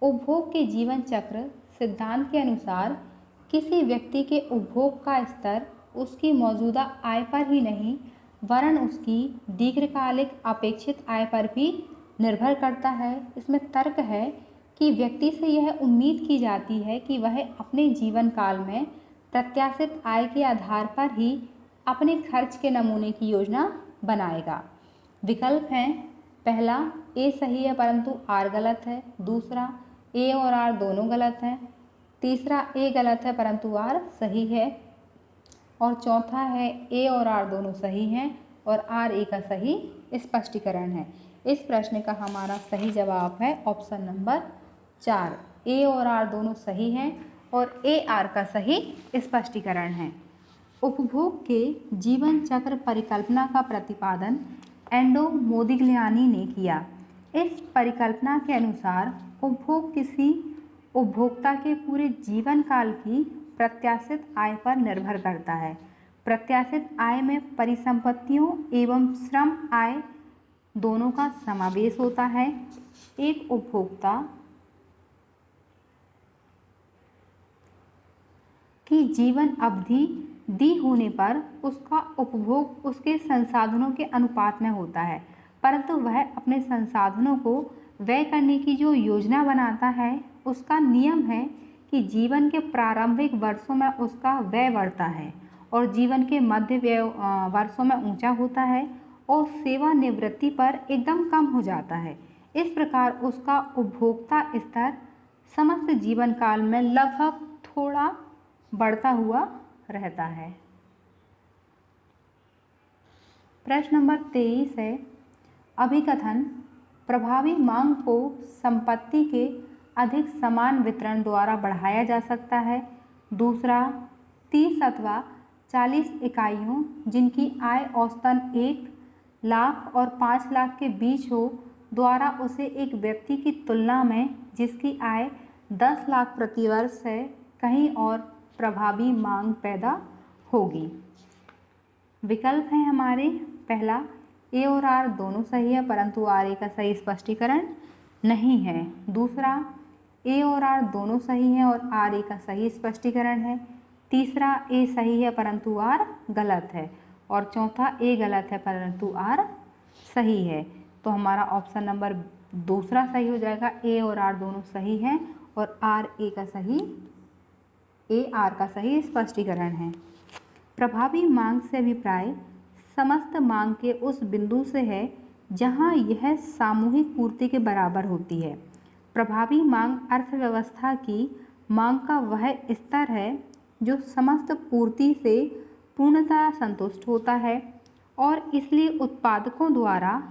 S1: उपभोग के जीवन चक्र सिद्धांत के अनुसार किसी व्यक्ति के उपभोग का स्तर उसकी मौजूदा आय पर ही नहीं वरन उसकी दीर्घकालिक अपेक्षित आय पर भी निर्भर करता है। इसमें तर्क है कि व्यक्ति से यह उम्मीद की जाती है कि वह अपने जीवन काल में प्रत्याशित आय के आधार पर ही अपने खर्च के नमूने की योजना बनाएगा। विकल्प हैं, पहला ए सही है परंतु आर गलत है। दूसरा ए और आर दोनों गलत हैं। तीसरा ए गलत है परंतु आर सही है। और चौथा है ए और आर दोनों सही हैं और आर ए का सही स्पष्टीकरण है। इस प्रश्न का हमारा सही जवाब है ऑप्शन नंबर 4, ए और आर दोनों सही हैं और ए आर का सही स्पष्टीकरण है। उपभोग के जीवन चक्र परिकल्पना का प्रतिपादन एंडो मोदिग्लियानी ने किया। इस परिकल्पना के अनुसार उपभोग किसी उपभोक्ता के पूरे जीवन काल की प्रत्याशित आय पर निर्भर करता है। प्रत्याशित आय में परिसंपत्तियों एवं श्रम आय दोनों का समावेश होता है। एक उपभोक्ता की जीवन अवधि दी होने पर उसका उपभोग उसके संसाधनों के अनुपात में होता है परंतु वह अपने संसाधनों को व्यय करने की जो योजना बनाता है उसका नियम है कि जीवन के प्रारंभिक वर्षों में उसका व्यय बढ़ता है और जीवन के मध्य वर्षों में ऊंचा होता है और सेवानिवृत्ति पर एकदम कम हो जाता है। इस प्रकार उसका उपभोक्ता स्तर समस्त जीवन काल में लगभग थोड़ा बढ़ता हुआ रहता है। प्रश्न नंबर 23 है, अभिकथन प्रभावी मांग को संपत्ति के अधिक समान वितरण द्वारा बढ़ाया जा सकता है। दूसरा 30 अथवा 40 इकाइयों जिनकी आय औसतन 1 लाख और 5 लाख के बीच हो द्वारा उसे एक व्यक्ति की तुलना में जिसकी आय 10 लाख प्रतिवर्ष है कहीं और प्रभावी मांग पैदा होगी। विकल्प हैं हमारे, पहला ए और आर दोनों सही है परंतु आर ए का सही स्पष्टीकरण नहीं है। दूसरा ए और आर दोनों सही हैं और आर ए का सही स्पष्टीकरण है। तीसरा ए सही है परंतु आर गलत है और चौथा ए गलत है परंतु आर सही है। तो हमारा ऑप्शन नंबर दूसरा सही हो जाएगा, ए और आर दोनों सही हैं और आर ए का सही, ए आर का सही स्पष्टीकरण है। प्रभावी मांग से अभिप्राय समस्त मांग के उस बिंदु से है जहां यह सामूहिक पूर्ति के बराबर होती है। प्रभावी मांग अर्थव्यवस्था की मांग का वह स्तर है जो समस्त पूर्ति से पूर्णतः संतुष्ट होता है और इसलिए उत्पादकों द्वारा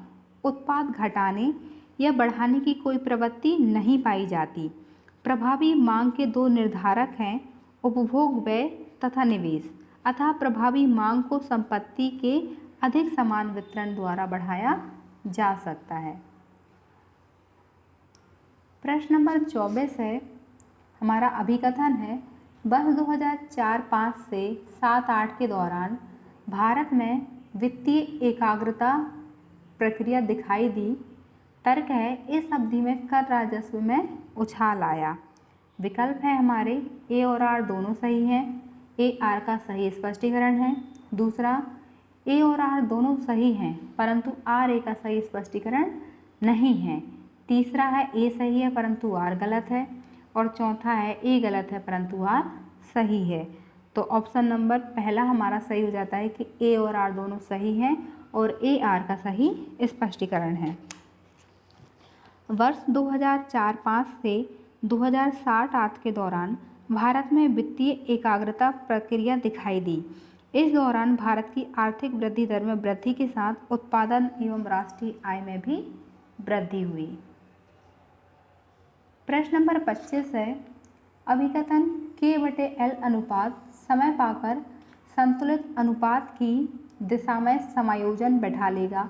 S1: उत्पाद घटाने या बढ़ाने की कोई प्रवृत्ति नहीं पाई जाती। प्रभावी मांग के दो निर्धारक हैं, उपभोग व्यय तथा निवेश। अतः प्रभावी मांग को संपत्ति के अधिक समान वितरण द्वारा बढ़ाया जा सकता है। प्रश्न नंबर 24 है, हमारा अभिकथन है, वर्ष 2004-5 से 7-8 के दौरान भारत में वित्तीय एकाग्रता प्रक्रिया दिखाई दी। तर्क है, इस अवधि में कर राजस्व में उछाल आया। विकल्प है हमारे ए और आर दोनों सही हैं, ए आर का सही स्पष्टीकरण है। दूसरा, ए और आर दोनों सही हैं परंतु आर ए का सही स्पष्टीकरण नहीं है। तीसरा है, ए सही है परंतु आर गलत है। और चौथा है, ए गलत है परंतु आर सही है। तो ऑप्शन नंबर पहला हमारा सही हो जाता है कि ए और आर दोनों सही हैं और ए आर का सही स्पष्टीकरण है। वर्ष 2004-5 से 2007-8 के दौरान भारत में वित्तीय एकाग्रता प्रक्रिया दिखाई दी। इस दौरान भारत की आर्थिक वृद्धि दर में वृद्धि के साथ उत्पादन एवं राष्ट्रीय आय में भी वृद्धि हुई। प्रश्न नंबर 25 है, अभिकथन K/L अनुपात समय पाकर संतुलित अनुपात की दिशा में समायोजन बैठा लेगा।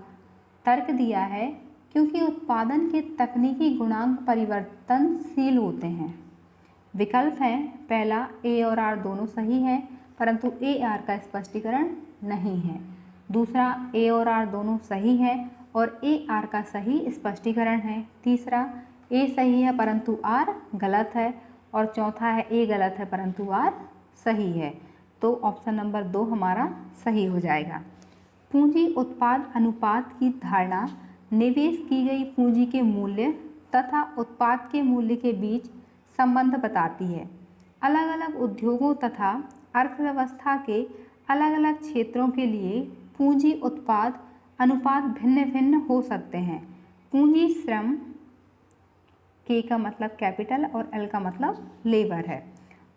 S1: तर्क दिया है, क्योंकि उत्पादन के तकनीकी गुणांक परिवर्तनशील होते हैं। विकल्प हैं, पहला, ए और आर दोनों सही हैं परंतु ए आर का स्पष्टीकरण नहीं है। दूसरा, ए और आर दोनों सही हैं और ए आर का सही स्पष्टीकरण है। तीसरा, ए सही है परंतु आर गलत है। और चौथा है, ए गलत है परंतु आर सही है। तो ऑप्शन नंबर 2 हमारा सही हो जाएगा। पूंजी उत्पाद अनुपात की धारणा निवेश की गई पूंजी के मूल्य तथा उत्पाद के मूल्य के बीच संबंध बताती है। अलग अलग उद्योगों तथा अर्थव्यवस्था के अलग अलग क्षेत्रों के लिए पूंजी उत्पाद अनुपात भिन्न भिन्न हो सकते हैं। पूंजी श्रम, के का मतलब कैपिटल और एल का मतलब लेबर है।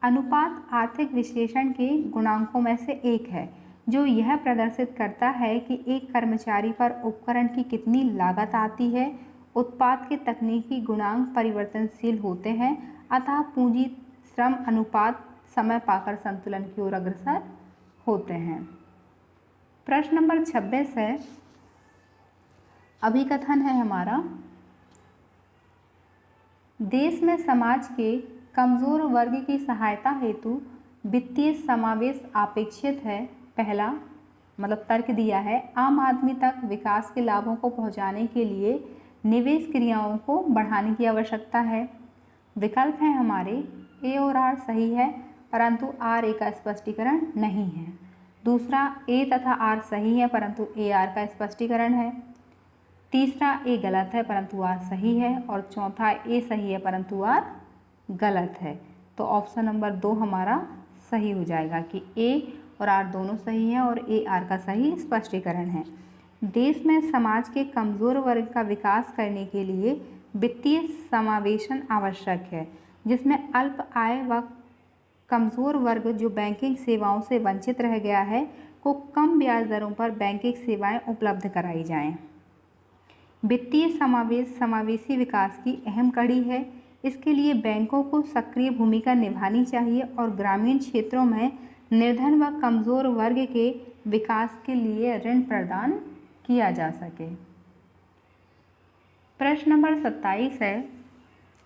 S1: अनुपात आर्थिक विश्लेषण के गुणांकों में से एक है जो यह प्रदर्शित करता है कि एक कर्मचारी पर उपकरण की कितनी लागत आती है। उत्पाद के तकनीकी गुणांक परिवर्तनशील होते हैं, अतः पूंजी श्रम अनुपात समय पाकर संतुलन की ओर अग्रसर होते हैं। प्रश्न नंबर 26 है, अभिकथन है हमारा, देश में समाज के कमजोर वर्ग की सहायता हेतु वित्तीय समावेश अपेक्षित है। पहला मतलब तर्क दिया है, आम आदमी तक विकास के लाभों को पहुंचाने के लिए निवेश क्रियाओं को बढ़ाने की आवश्यकता है। विकल्प हैं हमारे, ए और आर सही है परंतु आर ए का स्पष्टीकरण नहीं है। दूसरा, ए तथा आर सही है परंतु ए आर का स्पष्टीकरण है। तीसरा, ए गलत है परंतु आर सही है। और चौथा, ए सही है परंतु आर गलत है। तो ऑप्शन नंबर 2 हमारा सही हो जाएगा कि ए और आर दोनों सही हैं और ए आर का सही स्पष्टीकरण है। देश में समाज के कमज़ोर वर्ग का विकास करने के लिए वित्तीय समावेशन आवश्यक है, जिसमें अल्प आय व कमज़ोर वर्ग जो बैंकिंग सेवाओं से वंचित रह गया है को कम ब्याज दरों पर बैंकिंग सेवाएं उपलब्ध कराई जाएं। वित्तीय समावेश समावेशी विकास की अहम कड़ी है। इसके लिए बैंकों को सक्रिय भूमिका निभानी चाहिए और ग्रामीण क्षेत्रों में निर्धन व कमज़ोर वर्ग के विकास के लिए ऋण प्रदान किया जा सके। प्रश्न नंबर 27 है,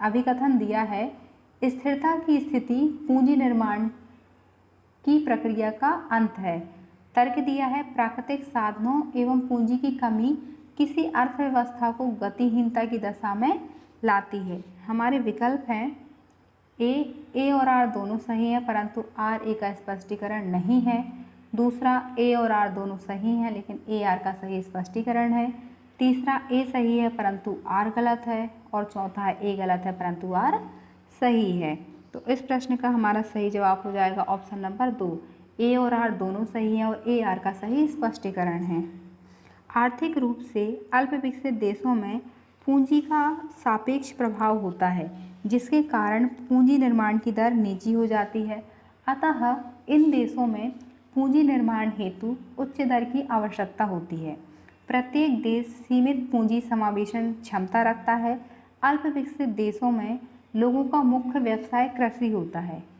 S1: अभिकथन दिया है, स्थिरता की स्थिति पूंजी निर्माण की प्रक्रिया का अंत है। तर्क दिया है, प्राकृतिक साधनों एवं पूंजी की कमी किसी अर्थव्यवस्था को गतिहीनता की दशा में लाती है। हमारे विकल्प हैं, ए और आर दोनों सही हैं परंतु आर ए का स्पष्टीकरण नहीं है। दूसरा, ए और आर दोनों सही हैं लेकिन ए आर का सही स्पष्टीकरण है। तीसरा ए सही है परंतु आर गलत है, और चौथा है ए गलत है परंतु आर सही है। तो इस प्रश्न का हमारा सही जवाब हो जाएगा ऑप्शन नंबर 2, ए और आर दोनों सही हैं और ए आर का सही स्पष्टीकरण है। आर्थिक रूप से अल्प विकसित देशों में पूंजी का सापेक्ष प्रभाव होता है, जिसके कारण पूंजी निर्माण की दर नीची हो जाती है। अतः इन देशों में पूंजी निर्माण हेतु उच्च दर की आवश्यकता होती है। प्रत्येक देश सीमित पूंजी समावेशन क्षमता रखता है। अल्प विकसित देशों में लोगों का मुख्य व्यवसाय कृषि होता है।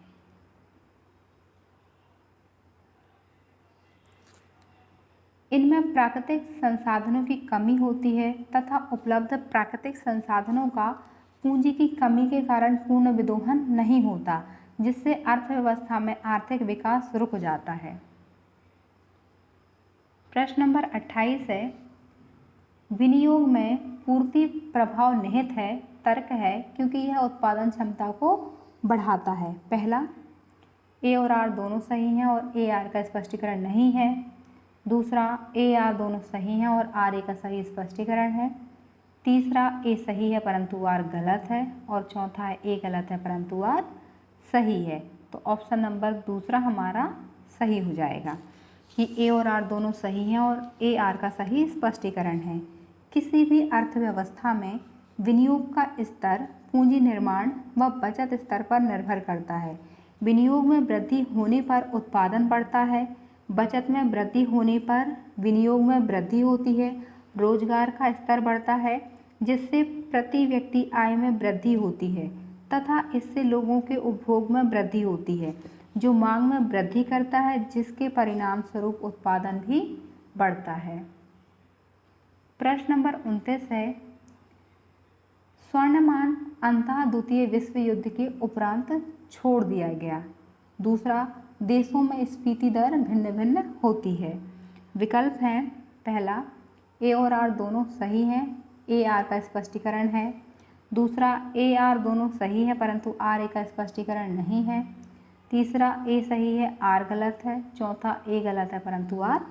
S1: इनमें प्राकृतिक संसाधनों की कमी होती है तथा उपलब्ध प्राकृतिक संसाधनों का पूंजी की कमी के कारण पूर्ण विदोहन नहीं होता, जिससे अर्थव्यवस्था में आर्थिक विकास रुक जाता है। प्रश्न नंबर 28 है, विनियोग में पूर्ति प्रभाव निहित है। तर्क है क्योंकि यह उत्पादन क्षमता को बढ़ाता है। पहला, ए और आर दोनों सही हैं और ए आर का स्पष्टीकरण नहीं है। दूसरा, ए आर दोनों सही हैं और आर ए का सही स्पष्टीकरण है। तीसरा, ए सही है परंतु आर गलत है, और चौथा है ए गलत है परंतु आर सही है। तो ऑप्शन नंबर दूसरा हमारा सही हो जाएगा कि ए और आर दोनों सही हैं और ए आर का सही स्पष्टीकरण है। किसी भी अर्थव्यवस्था में विनियोग का स्तर पूंजी निर्माण व बचत स्तर पर निर्भर करता है। विनियोग में वृद्धि होने पर उत्पादन बढ़ता है, बचत में वृद्धि होने पर विनियोग में वृद्धि होती है, रोजगार का स्तर बढ़ता है जिससे प्रति व्यक्ति आय में वृद्धि होती है तथा इससे लोगों के उपभोग में वृद्धि होती है, जो मांग में वृद्धि करता है, जिसके परिणाम स्वरूप उत्पादन भी बढ़ता है। प्रश्न नंबर 29 है, स्वर्णमान अंततः द्वितीय विश्व युद्ध के उपरांत छोड़ दिया गया। दूसरा, देशों में स्फीति दर भिन्न भिन्न होती है। विकल्प हैं, पहला, ए और आर दोनों सही हैं, ए आर का स्पष्टीकरण है। दूसरा, ए आर दोनों सही है परंतु आर ए का स्पष्टीकरण नहीं है। तीसरा, ए सही है आर गलत है। चौथा, ए गलत है परंतु आर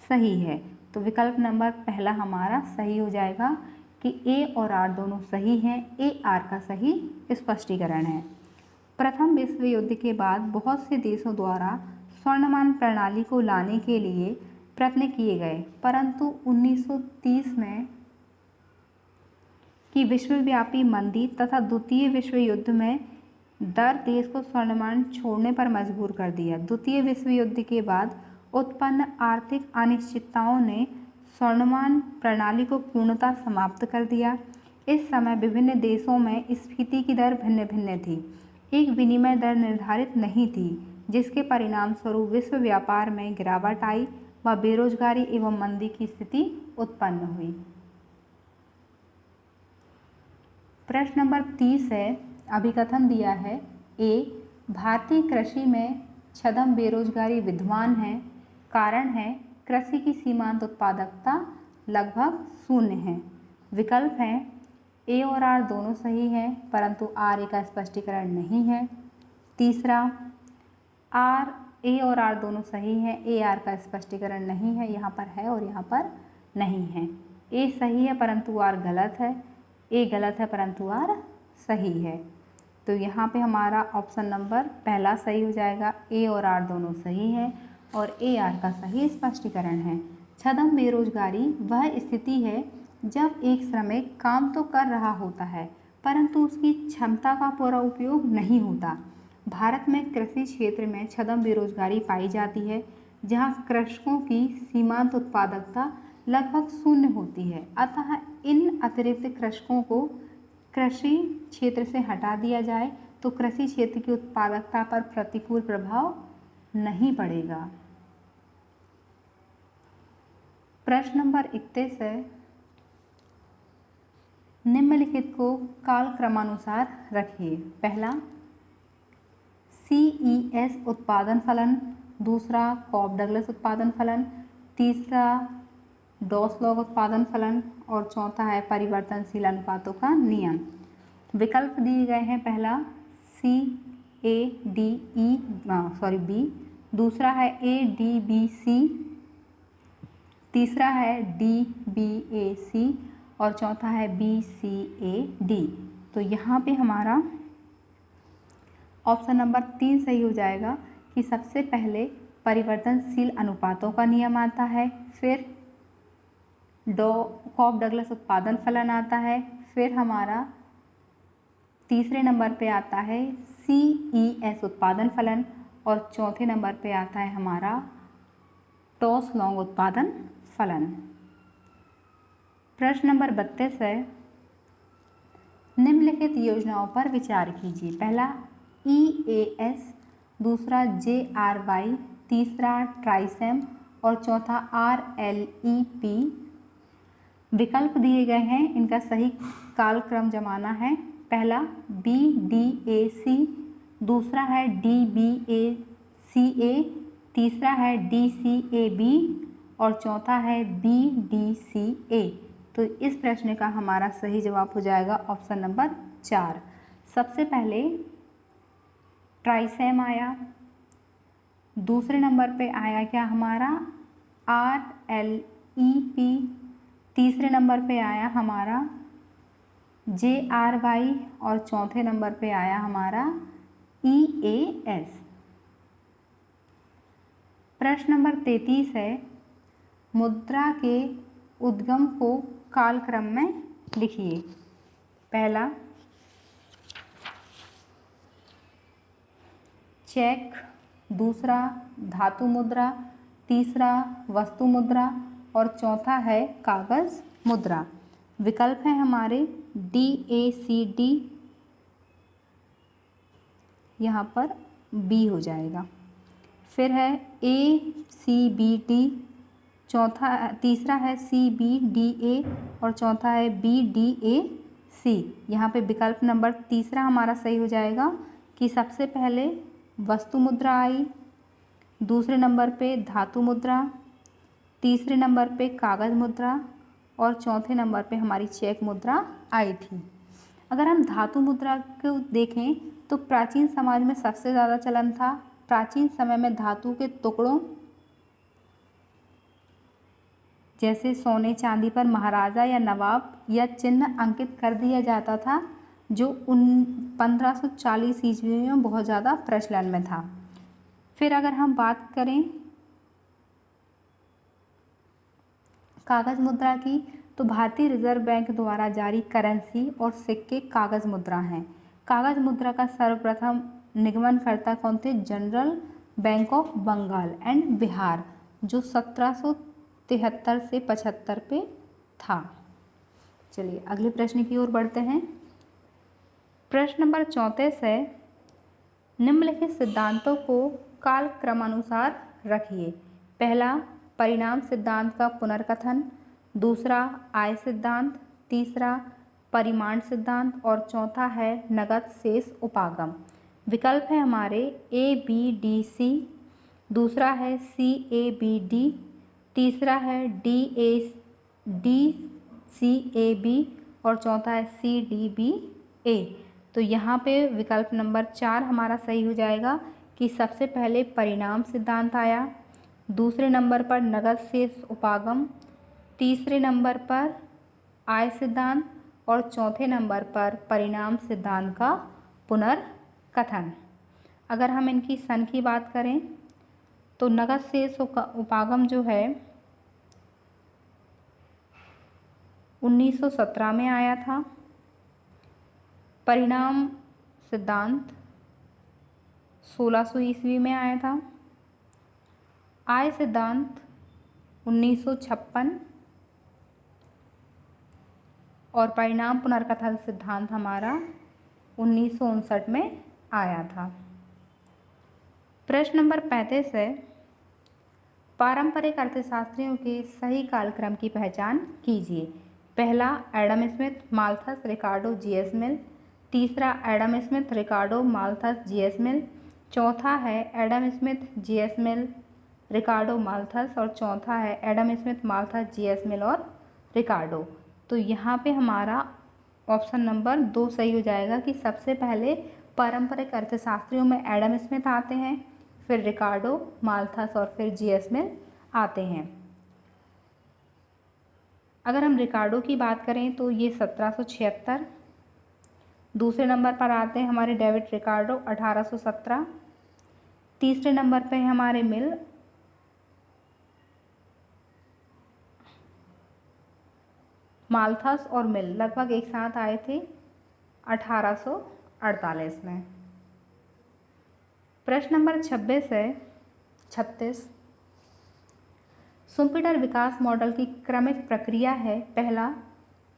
S1: सही है। तो विकल्प नंबर पहला हमारा सही हो जाएगा कि ए और आर दोनों सही हैं, ए आर का सही स्पष्टीकरण है। प्रथम विश्व युद्ध के बाद बहुत से देशों द्वारा स्वर्णमान प्रणाली को लाने के लिए प्रयत्न किए गए, परंतु 1930 में की विश्वव्यापी मंदी तथा द्वितीय विश्व युद्ध में दर देश को स्वर्णमान छोड़ने पर मजबूर कर दिया। द्वितीय विश्व युद्ध के बाद उत्पन्न आर्थिक अनिश्चितताओं ने स्वर्णमान प्रणाली को पूर्णतः समाप्त कर दिया। इस समय विभिन्न देशों में स्फीति की दर भिन्न भिन्न थी। एक विनिमय दर निर्धारित नहीं थी, जिसके परिणाम स्वरूप विश्व व्यापार में गिरावट आई व बेरोजगारी एवं मंदी की स्थिति उत्पन्न हुई। प्रश्न नंबर 30 है, अभिकथन दिया है, ए, भारतीय कृषि में छद्म बेरोजगारी विद्यमान है। कारण है कृषि की सीमांत उत्पादकता लगभग शून्य है। विकल्प हैं, ए और आर दोनों सही हैं परंतु आर ए का स्पष्टीकरण नहीं है। तीसरा, ए और आर दोनों सही हैं, ए आर का स्पष्टीकरण नहीं है, यहाँ पर है और यहाँ पर नहीं है। ए सही है परंतु आर गलत है, ए गलत है परंतु आर सही है। तो यहाँ पे हमारा ऑप्शन नंबर पहला सही हो जाएगा, ए और आर दोनों सही हैं और ए आर का सही स्पष्टीकरण है। छद्म बेरोजगारी वह स्थिति है जब एक श्रमिक काम तो कर रहा होता है परंतु उसकी क्षमता का पूरा उपयोग नहीं होता। भारत में कृषि क्षेत्र में छद्म बेरोजगारी पाई जाती है, जहां कृषकों की सीमांत उत्पादकता लगभग शून्य होती है। अतः इन अतिरिक्त कृषकों को कृषि क्षेत्र से हटा दिया जाए तो कृषि क्षेत्र की उत्पादकता पर प्रतिकूल प्रभाव नहीं पड़ेगा। प्रश्न नंबर 31 है, निम्नलिखित को काल क्रमानुसार रखिए। पहला, CES उत्पादन फलन। दूसरा, कॉब डगलस उत्पादन फलन। तीसरा, डॉस लॉग उत्पादन फलन और चौथा है परिवर्तनशील अनुपातों का नियम। विकल्प दिए गए हैं, पहला बी। दूसरा है ADBC। तीसरा है DBAC और चौथा है BCAD। तो यहाँ पे हमारा ऑप्शन नंबर 3 सही हो जाएगा कि सबसे पहले परिवर्तनशील अनुपातों का नियम आता है, फिर कॉफ डगलस उत्पादन फलन आता है, फिर हमारा तीसरे नंबर पे आता है CES उत्पादन फलन और चौथे नंबर पे आता है हमारा टॉस लॉन्ग उत्पादन फलन। प्रश्न नंबर 32 है, निम्नलिखित योजनाओं पर विचार कीजिए। पहला EAS, दूसरा JRY, तीसरा ट्राइसेम और चौथा RLEP। विकल्प दिए गए हैं, इनका सही कालक्रम जमाना है। पहला BDAC, दूसरा है DBACA, तीसरा है DCAB और चौथा है BDCA। तो इस प्रश्न का हमारा सही जवाब हो जाएगा ऑप्शन नंबर 4। सबसे पहले ट्राइसेम आया, दूसरे नंबर पे आया क्या हमारा RLEP, तीसरे नंबर पे आया हमारा JRY और चौथे नंबर पे आया हमारा EAS। प्रश्न नंबर 33 है, मुद्रा के उद्गम को कालक्रम में लिखिए। पहला चेक, दूसरा धातु मुद्रा, तीसरा वस्तु मुद्रा और चौथा है कागज मुद्रा। विकल्प है हमारे DACD, यहाँ पर B हो जाएगा। फिर है ACBD, तीसरा है CBDA और चौथा है BDAC। यहाँ पे विकल्प नंबर तीसरा हमारा सही हो जाएगा कि सबसे पहले वस्तु मुद्रा आई, दूसरे नंबर पे धातु मुद्रा, तीसरे नंबर पे कागज मुद्रा और चौथे नंबर पे हमारी चेक मुद्रा आई थी। अगर हम धातु मुद्रा को देखें तो प्राचीन समाज में सबसे ज़्यादा चलन था। प्राचीन समय में धातु के टुकड़ों जैसे सोने चांदी पर महाराजा या नवाब या चिन्ह अंकित कर दिया जाता था, जो 1540 ईस्वी में बहुत ज़्यादा प्रचलन में था। फिर अगर हम बात करें कागज़ मुद्रा की, तो भारतीय रिजर्व बैंक द्वारा जारी करेंसी और सिक्के कागज़ मुद्रा हैं। कागज़ मुद्रा का सर्वप्रथम निगमनकर्ता कौन थे? General Bank of Bengal and Bihar, जो 1773 से 75 पे था। चलिए अगले प्रश्न की ओर बढ़ते हैं। प्रश्न नंबर 34 है, निम्नलिखित सिद्धांतों को कालक्रमानुसार रखिए। पहला परिणाम सिद्धांत का पुनर्कथन, दूसरा आय सिद्धांत, तीसरा परिमाण सिद्धांत और चौथा है नगद शेष उपागम। विकल्प है हमारे ABDC, दूसरा है CABD, तीसरा है DCAB और चौथा है CDBA। तो यहाँ पे विकल्प नंबर 4 हमारा सही हो जाएगा कि सबसे पहले परिणाम सिद्धांत आया, दूसरे नंबर पर नगद शेष उपागम, तीसरे नंबर पर आय सिद्धांत और चौथे नंबर पर परिणाम सिद्धांत का पुनर्कथन। अगर हम इनकी सन की बात करें तो नगद शेष उपागम जो है 1917 में आया था, परिणाम सिद्धांत 1600 ईस्वी में आया था, आय सिद्धांत 1956 और परिणाम पुनर्कथन सिद्धांत हमारा 1959 में आया था। प्रश्न नंबर 35 है, पारंपरिक अर्थशास्त्रियों के सही कालक्रम की पहचान कीजिए। पहला एडम स्मिथ, माल्थस, रिकार्डो, जीएस मिल, तीसरा एडम स्मिथ, रिकार्डो, माल्थस, जीएस मिल, चौथा है एडम स्मिथ, जीएस मिल, रिकार्डो, माल्थस और चौथा है एडम स्मिथ, माल्थस, जीएस मिल और रिकार्डो। तो यहाँ पे हमारा ऑप्शन नंबर 2 सही हो जाएगा कि सबसे पहले पारंपरिक अर्थशास्त्रियों में एडम स्मिथ आते हैं, फिर रिकार्डो, माल्थस और फिर जीएस मिल आते हैं। अगर हम रिकार्डो की बात करें तो ये 1776। दूसरे नंबर पर आते हैं हमारे डेविड रिकार्डो 1817। तीसरे नंबर पे हमारे मिल माल्थस और मिल लगभग एक साथ आए थे 1848 में। प्रश्न नंबर 36 सुम्पीटर विकास मॉडल की क्रमिक प्रक्रिया है। पहला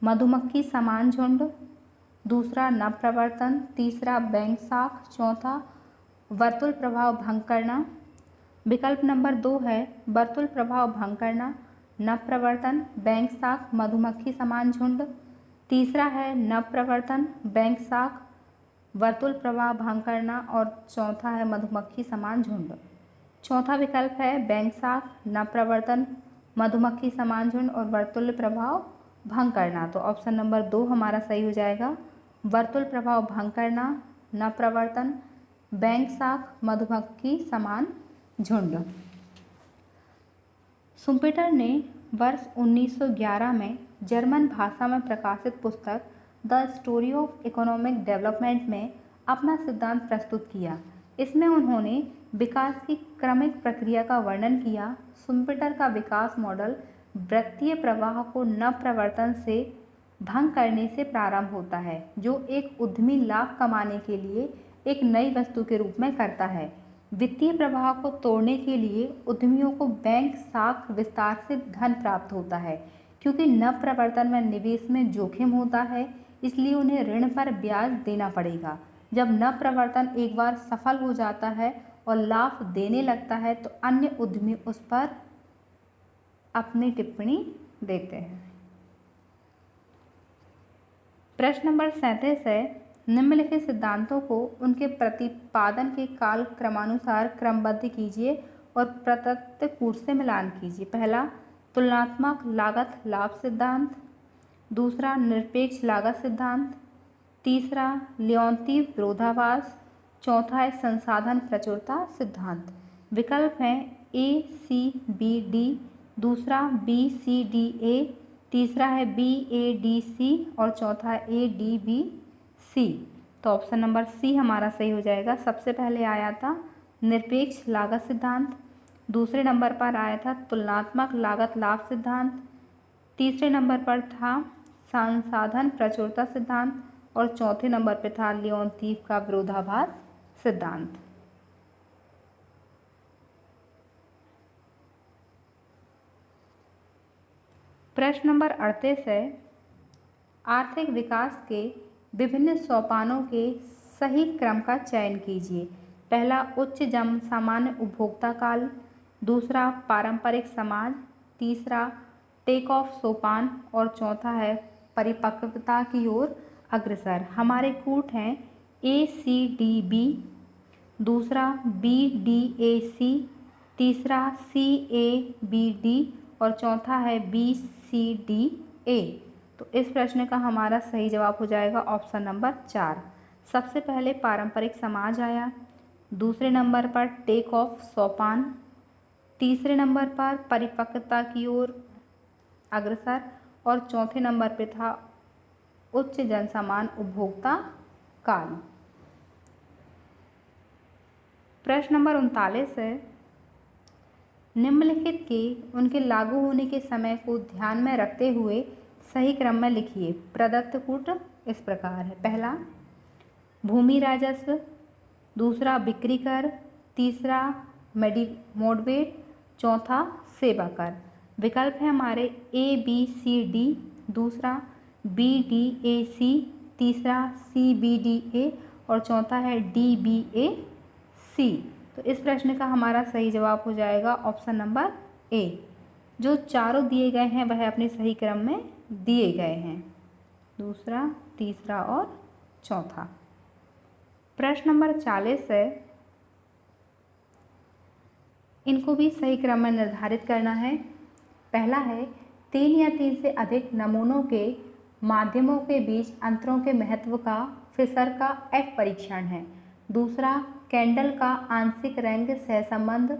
S1: मधुमक्खी समान झुंड, दूसरा नवप्रवर्तन, तीसरा बैंक साख, चौथा वर्तुल प्रभाव भंग करना। विकल्प नंबर 2 है वर्तुल प्रभाव भंग करना, नवप्रवर्तन, बैंक साख, मधुमक्खी समान झुंड। तीसरा है नवप्रवर्तन, बैंक साख, वर्तुल प्रभाव भंग करना और चौथा है मधुमक्खी समान झुंड। चौथा विकल्प है बैंक साख, नवप्रवर्तन, मधुमक्खी समान झुंड और वर्तुल प्रभाव भंग करना। तो ऑप्शन नंबर 2 हमारा सही हो जाएगा। वर्तुल प्रभाव भंग करना, नवप्रवर्तन, बैंक साख, मधुमक्खी समान झुंड। सुम्पीटर ने वर्ष 1911 में जर्मन भाषा में प्रकाशित पुस्तक the story of economic development में अपना सिद्धांत प्रस्तुत किया। इसमें उन्होंने विकास की क्रमिक प्रक्रिया का वर्णन किया। सुम्पीटर का विकास मॉडल वृत्तीय प्रवाह को नवप्रवर्तन से भंग करने से प्रारंभ होता है, जो एक उद्यमी लाभ कमाने के लिए एक नई वस्तु के रूप में करता है। वित्तीय प्रवाह को तोड़ने के लिए उद्यमियों को बैंक साख विस्तार से धन प्राप्त होता है। क्योंकि नवप्रवर्तन में निवेश में जोखिम होता है, इसलिए उन्हें ऋण पर ब्याज देना पड़ेगा। जब नवप्रवर्तन एक बार सफल हो जाता है और लाभ देने लगता है तो अन्य उद्यमी उस पर अपनी टिप्पणी देते हैं। प्रश्न नंबर 37 है निम्नलिखित सिद्धांतों को उनके प्रतिपादन के काल क्रमानुसार क्रमबद्ध कीजिए और प्रत्यक्ष से मिलान कीजिए। पहला तुलनात्मक लागत लाभ सिद्धांत, दूसरा निरपेक्ष लागत सिद्धांत, तीसरा लियोनतीव विरोधाभास, चौथा है संसाधन प्रचुरता सिद्धांत। विकल्प हैं ए सी बी डी, दूसरा बी सी डी ए, तीसरा है बी ए डी सी और चौथा है ए डी बी सी। तो ऑप्शन नंबर सी हमारा सही हो जाएगा। सबसे पहले आया था निरपेक्ष लागत सिद्धांत, दूसरे नंबर पर आया था तुलनात्मक लागत लाभ सिद्धांत, तीसरे नंबर पर था संसाधन प्रचुरता सिद्धांत और चौथे नंबर पर था लियोनतीव का विरोधाभास सिद्धांत। प्रश्न नंबर 38 है आर्थिक विकास के विभिन्न सोपानों के सही क्रम का चयन कीजिए। पहला उच्च जन सामान्य उपभोक्ता काल, दूसरा पारंपरिक समाज, तीसरा टेक ऑफ सोपान और चौथा है परिपक्वता की ओर अग्रसर। हमारे कूट हैं ए सी डी बी, दूसरा बी डी ए सी, तीसरा सी ए बी डी और चौथा है बी सी डी ए। तो इस प्रश्न का हमारा सही जवाब हो जाएगा ऑप्शन नंबर 4। सबसे पहले पारंपरिक समाज आया, दूसरे नंबर पर टेक ऑफ सोपान, तीसरे नंबर पर परिपक्वता की ओर अग्रसर और चौथे नंबर पे था उच्च जनसमान उपभोक्ता काल। प्रश्न नंबर 39 है निम्नलिखित के उनके लागू होने के समय को ध्यान में रखते हुए सही क्रम में लिखिए। प्रदत्त कूट इस प्रकार है। पहला भूमि राजस्व, दूसरा बिक्री कर, तीसरा मोडवेट, चौथा सेवा कर। विकल्प है हमारे ए बी सी डी, दूसरा बी डी ए सी, तीसरा सी बी डी ए और चौथा है डी बी ए सी। तो इस प्रश्न का हमारा सही जवाब हो जाएगा ऑप्शन नंबर ए। जो चारों दिए गए हैं वह अपने सही क्रम में दिए गए हैं, दूसरा, तीसरा और चौथा। प्रश्न नंबर 40 है इनको भी सही क्रम में निर्धारित करना है। पहला है 3 या 3 से अधिक नमूनों के माध्यमों के बीच अंतरों के महत्व का फिशर का एफ परीक्षण है। दूसरा कैंडल का आंशिक रैंक सहसंबंध,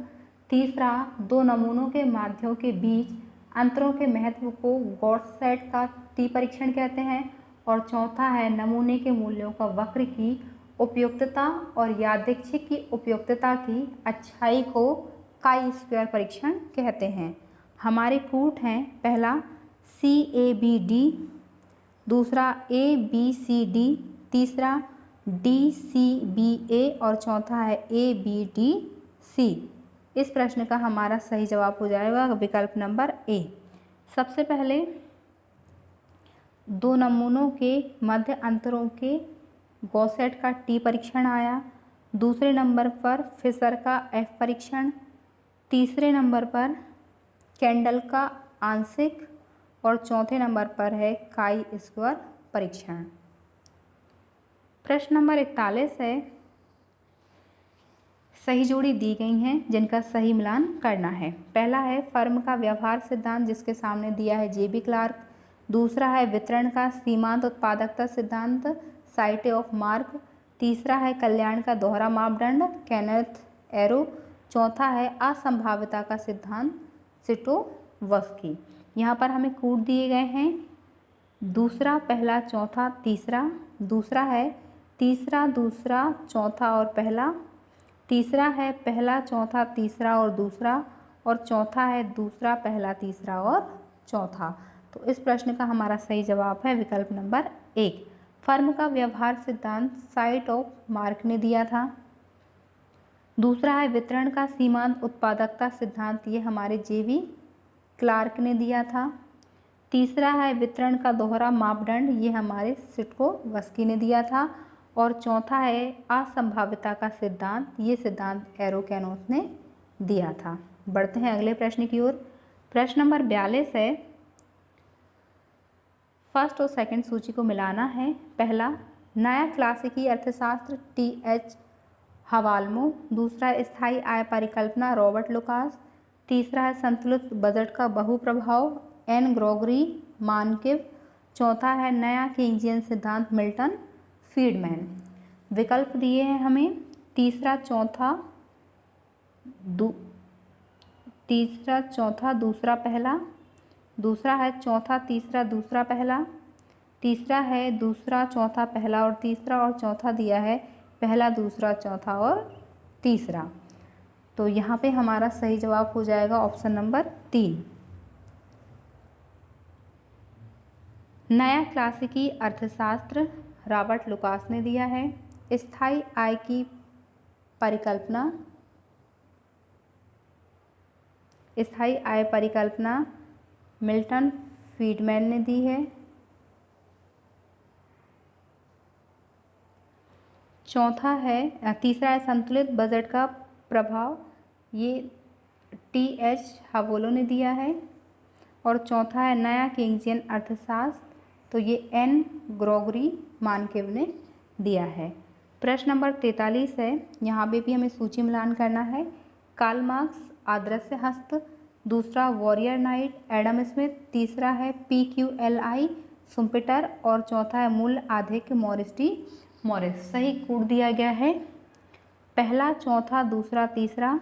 S1: तीसरा 2 नमूनों के माध्यमों के बीच अंतरों के महत्व को गॉडसेट का टी परीक्षण कहते हैं। और चौथा है नमूने के मूल्यों का वक्र की उपयुक्तता और यादृच्छिक की उपयुक्तता की अच्छाई को काई स्क्वायर परीक्षण कहते हैं। हमारे कूट हैं, पहला CABD, दूसरा ABCD, तीसरा DCBA और चौथा है ABDC। इस प्रश्न का हमारा सही जवाब हो जाएगा विकल्प नंबर ए। सबसे पहले दो नमूनों के मध्य अंतरों के गॉसेट का टी परीक्षण आया, दूसरे नंबर पर फिशर का एफ परीक्षण, तीसरे नंबर पर कैंडल का आंशिक और चौथे नंबर पर है काई स्क्वायर परीक्षण। प्रश्न नंबर 41 है, सही जोड़ी दी गई हैं जिनका सही मिलान करना है। पहला है फर्म का व्यवहार सिद्धांत जिसके सामने दिया है JB क्लार्क, दूसरा है वितरण का सीमांत उत्पादकता सिद्धांत साइटे ऑफ मार्क, तीसरा है कल्याण का दोहरा मापदंड केनेथ एरो, चौथा है असंभाव्यता का सिद्धांत सिटोवस्की। यहाँ पर हमें कूट दिए गए हैं, दूसरा, पहला, चौथा, तीसरा, दूसरा है तीसरा, दूसरा, चौथा और पहला, तीसरा है पहला, चौथा, तीसरा और दूसरा, और चौथा है दूसरा, पहला, तीसरा और चौथा। तो इस प्रश्न का हमारा सही जवाब है विकल्प नंबर 1। फर्म का व्यवहार सिद्धांत साइट ऑफ मार्क ने दिया था। दूसरा है वितरण का सीमांत उत्पादकता सिद्धांत, ये हमारे JB क्लार्क ने दिया था। तीसरा है वितरण का दोहरा मापदंड, ये हमारे सिटोवस्की ने दिया था। और चौथा है असंभाव्यता का सिद्धांत, ये सिद्धांत एरोकेनोथ ने दिया था। बढ़ते हैं अगले प्रश्न की ओर। प्रश्न नंबर 42 है, फर्स्ट और सेकंड सूची को मिलाना है। पहला नया क्लासिकी अर्थशास्त्र TH हवाल्मो, दूसरा स्थायी आय परिकल्पना रॉबर्ट लुकास, तीसरा है संतुलित बजट का बहुप्रभाव N ग्रेगरी मानकिव, चौथा है नया केन्जियन सिद्धांत मिल्टन फ्रीडमैन। विकल्प दिए हैं हमें तीसरा, चौथा, दूसरा, पहला, दूसरा है चौथा, तीसरा, दूसरा, पहला, तीसरा है दूसरा, चौथा, पहला और तीसरा, और चौथा दिया है पहला, दूसरा, चौथा और तीसरा। तो यहाँ पे हमारा सही जवाब हो जाएगा ऑप्शन नंबर 3। नया क्लासिकी अर्थशास्त्र रॉबर्ट लुकास ने दिया है। स्थायी आय की परिकल्पना, स्थायी आय परिकल्पना मिल्टन फ्रीडमैन ने दी है। चौथा है, तीसरा है संतुलित बजट का प्रभाव, ये TH हवोलो ने दिया है। और चौथा है नया केन्जियन अर्थशास्त्र, तो ये N ग्रेगरी मानकिव ने दिया है। प्रश्न नंबर 43 है, यहाँ पे भी हमें सूची मिलान करना है। कार्ल मार्क्स आदर्श हस्त, दूसरा वॉरियर नाइट एडम स्मिथ, तीसरा है PQLI सुम्पिटर, और चौथा है मूल्य आधिक्य मॉरिस टी मॉरिस। सही कूट दिया गया है, पहला, चौथा, दूसरा, तीसरा,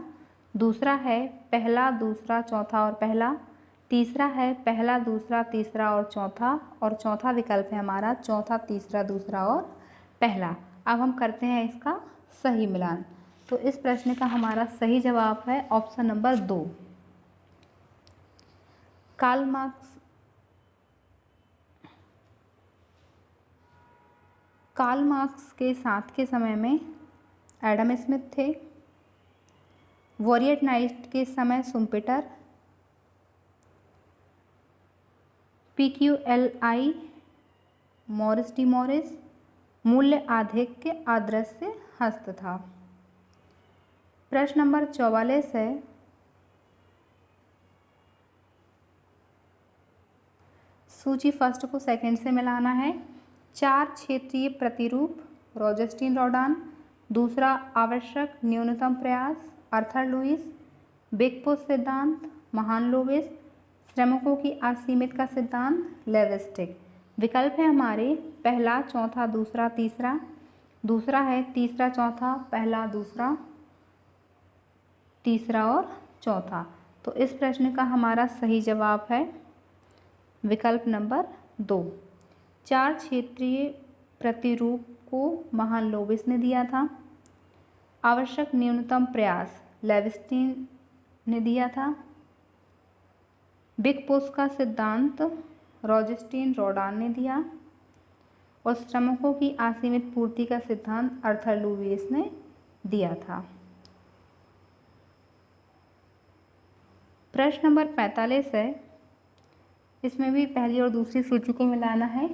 S1: दूसरा है पहला, दूसरा, चौथा और पहला, तीसरा है पहला, दूसरा, तीसरा और चौथा विकल्प है हमारा चौथा, तीसरा, दूसरा और पहला। अब हम करते हैं इसका सही मिलान। तो इस प्रश्न का हमारा सही जवाब है ऑप्शन नंबर 2। कार्ल मार्क्स के साथ के समय में एडम स्मिथ थे, वॉरियर नाइट के समय सुम्पिटर, PQLI मॉरिस टी मॉरिस, मूल्य आधिक्य आदर्श हस्त था। प्रश्न नंबर 44 है, सूची फर्स्ट को सेकंड से मिलाना है। 4 क्षेत्रीय प्रतिरूप रोजेस्टीन रॉडान, दूसरा आवश्यक न्यूनतम प्रयास आर्थर लुईस, बिगपुट सिद्धांत महान लोविस, श्रमिकों की असीमित का सिद्धांत लेविस्टिक। विकल्प है हमारे पहला, चौथा, दूसरा, तीसरा, दूसरा है तीसरा, चौथा, पहला, दूसरा, तीसरा और चौथा। तो इस प्रश्न का हमारा सही जवाब है विकल्प नंबर 2। 4 क्षेत्रीय प्रतिरूप को महान लोविस ने दिया था। आवश्यक न्यूनतम प्रयास लेविस्टीन ने दिया था। बिग पुश का सिद्धांत रॉजस्टीन रोडान ने दिया और श्रमिकों की असीमित पूर्ति का सिद्धांत आर्थर लुईस ने दिया था। प्रश्न नंबर 45 है, इसमें भी पहली और दूसरी सूची को मिलाना है।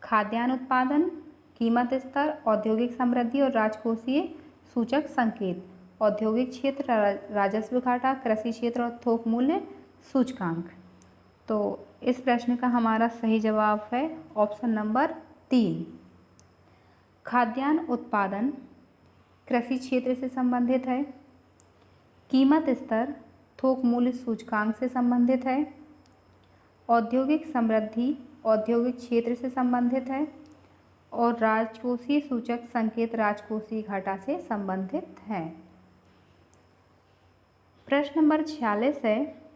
S1: खाद्यान्न उत्पादन, कीमत स्तर, औद्योगिक समृद्धि और राजकोषीय सूचक संकेत। औद्योगिक क्षेत्र राजस्व घाटा, कृषि क्षेत्र और थोक मूल्य सूचकांक। तो इस प्रश्न का हमारा सही जवाब है ऑप्शन नंबर 3। खाद्यान्न उत्पादन कृषि क्षेत्र से संबंधित है। कीमत स्तर थोक मूल्य सूचकांक से संबंधित है। औद्योगिक समृद्धि औद्योगिक क्षेत्र से संबंधित है और राजकोषीय सूचक संकेत राजकोषीय घाटा से संबंधित है। प्रश्न नंबर 46 है,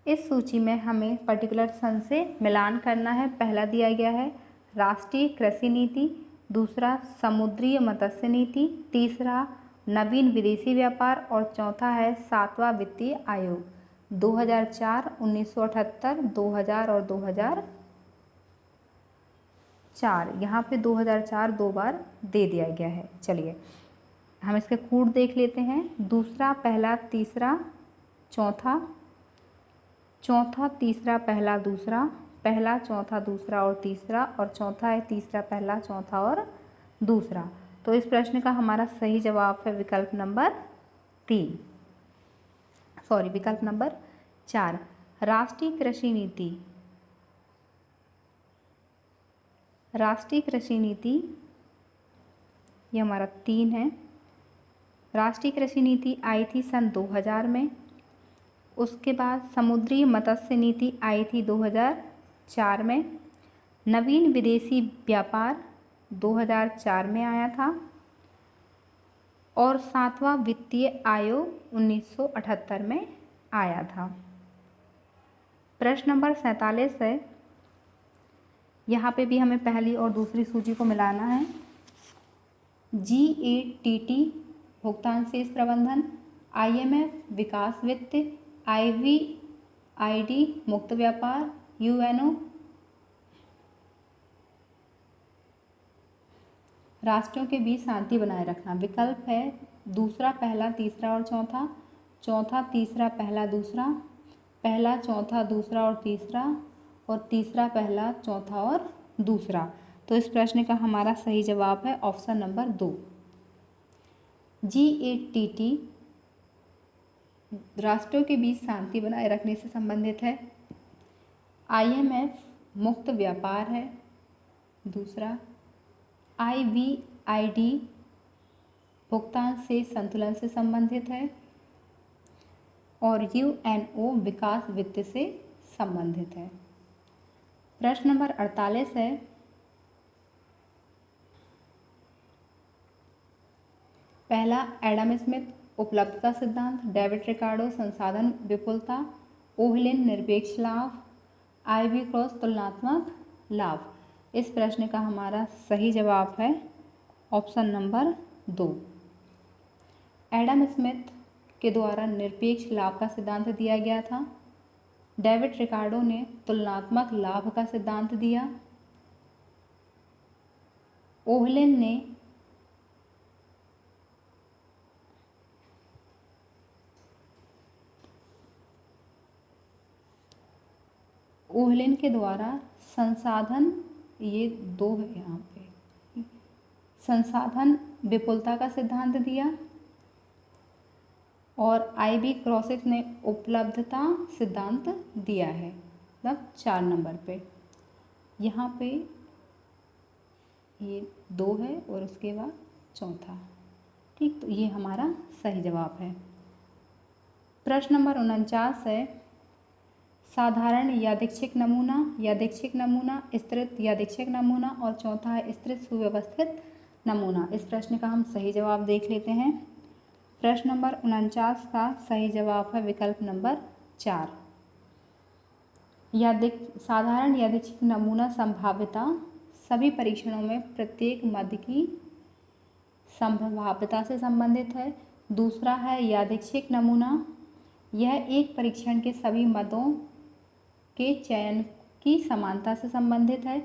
S1: इस सूची में हमें पर्टिकुलर सन से मिलान करना है। पहला दिया गया है राष्ट्रीय कृषि नीति, दूसरा समुद्रीय मत्स्य नीति, तीसरा नवीन विदेशी व्यापार और चौथा है 7वां वित्तीय आयोग 2004, 1978, 2000 और 2004। यहाँ पे 2004 दो बार दे दिया गया है। चलिए हम इसके कूट देख लेते हैं। दूसरा, पहला, तीसरा, चौथा, चौथा, तीसरा, पहला, दूसरा, पहला, चौथा, दूसरा और तीसरा, और चौथा है तीसरा, पहला, चौथा और दूसरा। तो इस प्रश्न का हमारा सही जवाब है विकल्प नंबर 3, सॉरी विकल्प नंबर 4। राष्ट्रीय कृषि नीति, राष्ट्रीय कृषि नीति ये हमारा 3 है। राष्ट्रीय कृषि नीति आई थी सन 2000 में। उसके बाद समुद्री मत्स्य नीति आई थी 2004 में। नवीन विदेशी व्यापार 2004 में आया था और 7वां वित्तीय आयोग 1978 में आया था। प्रश्न नंबर 47 है, यहाँ पे भी हमें पहली और दूसरी सूची को मिलाना है। GATT भुगतान शेष प्रबंधन, IMF विकास वित्त, IVID मुक्त व्यापार, UNO राष्ट्रों के बीच शांति बनाए रखना। विकल्प है दूसरा, पहला, तीसरा और चौथा, चौथा, तीसरा, पहला, दूसरा, पहला, चौथा, दूसरा और तीसरा, और तीसरा, पहला, चौथा और दूसरा। तो इस प्रश्न का हमारा सही जवाब है ऑप्शन नंबर 2। GATT राष्ट्रों के बीच शांति बनाए रखने से संबंधित है। IMF मुक्त व्यापार है दूसरा। IVID भुगतान से संतुलन से संबंधित है और UNO विकास वित्त से संबंधित है। प्रश्न नंबर 48 है, पहला एडम स्मिथ उपलब्धता सिद्धांत, डेविड रिकार्डो संसाधन विपुलता, ओहलिन निरपेक्ष लाभ, IV क्रॉस तुलनात्मक लाभ। इस प्रश्न का हमारा सही जवाब है ऑप्शन नंबर 2। एडम स्मिथ के द्वारा निरपेक्ष लाभ का सिद्धांत दिया गया था। डेविड रिकार्डो ने तुलनात्मक लाभ का सिद्धांत दिया। ओहलिन ने ओहलिन के द्वारा संसाधन, ये 2 है यहाँ पे, संसाधन विपुलता का सिद्धांत दिया और IV क्रॉसिक ने उपलब्धता सिद्धांत दिया है, मतलब 4 नंबर पे। यहाँ पे ये 2 है और उसके बाद चौथा। ठीक, तो ये हमारा सही जवाब है। प्रश्न नंबर 49 है, साधारण यादृच्छिक नमूना, यादृच्छिक नमूना, स्तरित यादृच्छिक नमूना और चौथा है स्तरित सुव्यवस्थित नमूना। इस प्रश्न का हम सही जवाब देख लेते हैं। प्रश्न नंबर 49 का सही जवाब है विकल्प नंबर 4। साधारण यादृच्छिक नमूना संभाव्यता सभी परीक्षणों में प्रत्येक मद की संभाव्यता से संबंधित है। दूसरा है यादृच्छिक नमूना, यह एक परीक्षण के सभी मदों के चयन की समानता से संबंधित है।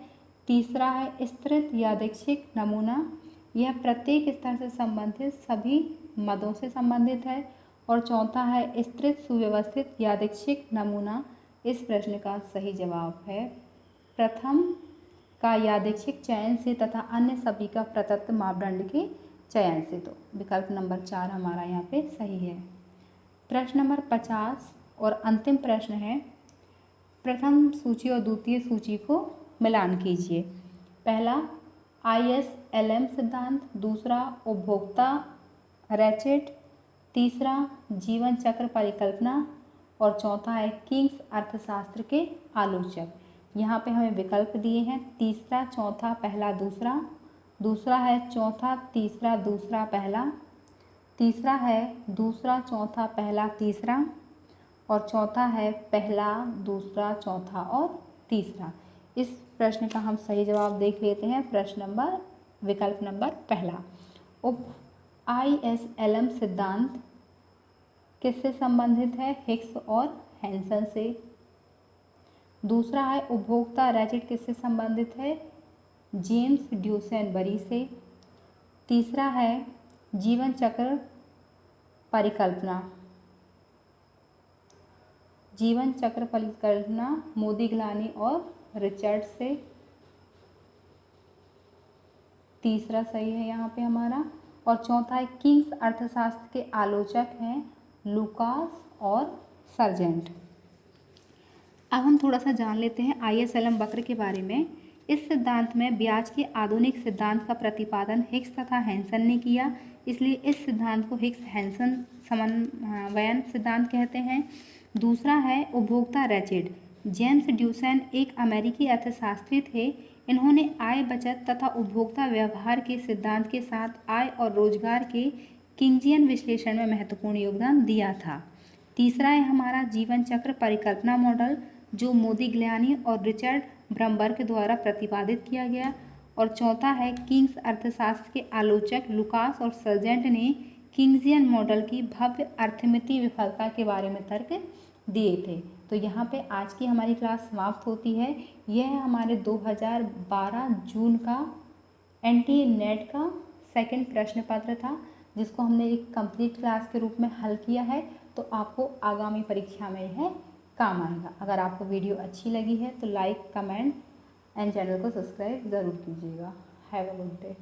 S1: तीसरा है स्थिर यादृच्छिक नमूना, यह प्रत्येक स्तर से संबंधित सभी मदों से संबंधित है। और चौथा है स्थिर सुव्यवस्थित यादृच्छिक नमूना। इस प्रश्न का सही जवाब है प्रथम का यादृच्छिक चयन से तथा अन्य सभी का प्रदत्त मापदंड के चयन से। तो विकल्प नंबर 4 हमारा यहाँ पे सही है। प्रश्न नंबर 50 और अंतिम प्रश्न है, प्रथम सूची और द्वितीय सूची को मिलान कीजिए। पहला ISLM सिद्धांत, दूसरा उपभोक्ता रैचेट, तीसरा जीवन चक्र परिकल्पना और चौथा है किंग्स अर्थशास्त्र के आलोचक। यहाँ पे हमें विकल्प दिए हैं तीसरा, चौथा, पहला, दूसरा। दूसरा है चौथा, तीसरा, दूसरा, पहला। तीसरा है दूसरा, चौथा, पहला, तीसरा। और चौथा है पहला, दूसरा, चौथा और तीसरा। इस प्रश्न का हम सही जवाब देख लेते हैं। विकल्प नंबर पहला। ISLM सिद्धांत किससे संबंधित है? हिग्स और हैंसन से। दूसरा है उपभोक्ता रैचेट किससे संबंधित है? जेम्स ड्यूसेनबरी से। तीसरा है जीवन चक्र परिकल्पना मोदिग्लानी और रिचर्ड से। तीसरा सही है यहाँ पे हमारा। और चौथा है किंग्स अर्थशास्त्र के आलोचक हैं लुकास और सर्जेंट। अब हम थोड़ा सा जान लेते हैं ISLM वक्र के बारे में। इस सिद्धांत में ब्याज के आधुनिक सिद्धांत का प्रतिपादन हिग्स तथा हैंसन ने किया, इसलिए इस सिद्धांत को हिग्स हैंसन समन्वयन सिद्धांत कहते हैं। दूसरा है उपभोक्ता रैचेट। जेम्स ड्यूसेन एक अमेरिकी अर्थशास्त्री थे। इन्होंने आय बचत तथा उपभोक्ता व्यवहार के सिद्धांत के साथ आय और रोजगार के किंजियन विश्लेषण में महत्वपूर्ण योगदान दिया था। तीसरा है हमारा जीवन चक्र परिकल्पना मॉडल, जो मोदिग्लानी और रिचर्ड ब्रमबर्ग द्वारा प्रतिपादित किया गया। और चौथा है किंग्स अर्थशास्त्र के आलोचक लुकास और सर्जेंट ने किंजियन मॉडल की भव्य अर्थमिति विफलता के बारे में तर्क दिए थे। तो यहाँ पे आज की हमारी क्लास समाप्त होती है। यह हमारे 2012 जून का NTA नेट का सेकंड प्रश्न पत्र था, जिसको हमने एक कंप्लीट क्लास के रूप में हल किया है। तो आपको आगामी परीक्षा में यह काम आएगा। अगर आपको वीडियो अच्छी लगी है तो लाइक, कमेंट एंड चैनल को सब्सक्राइब ज़रूर कीजिएगा। Have a good day.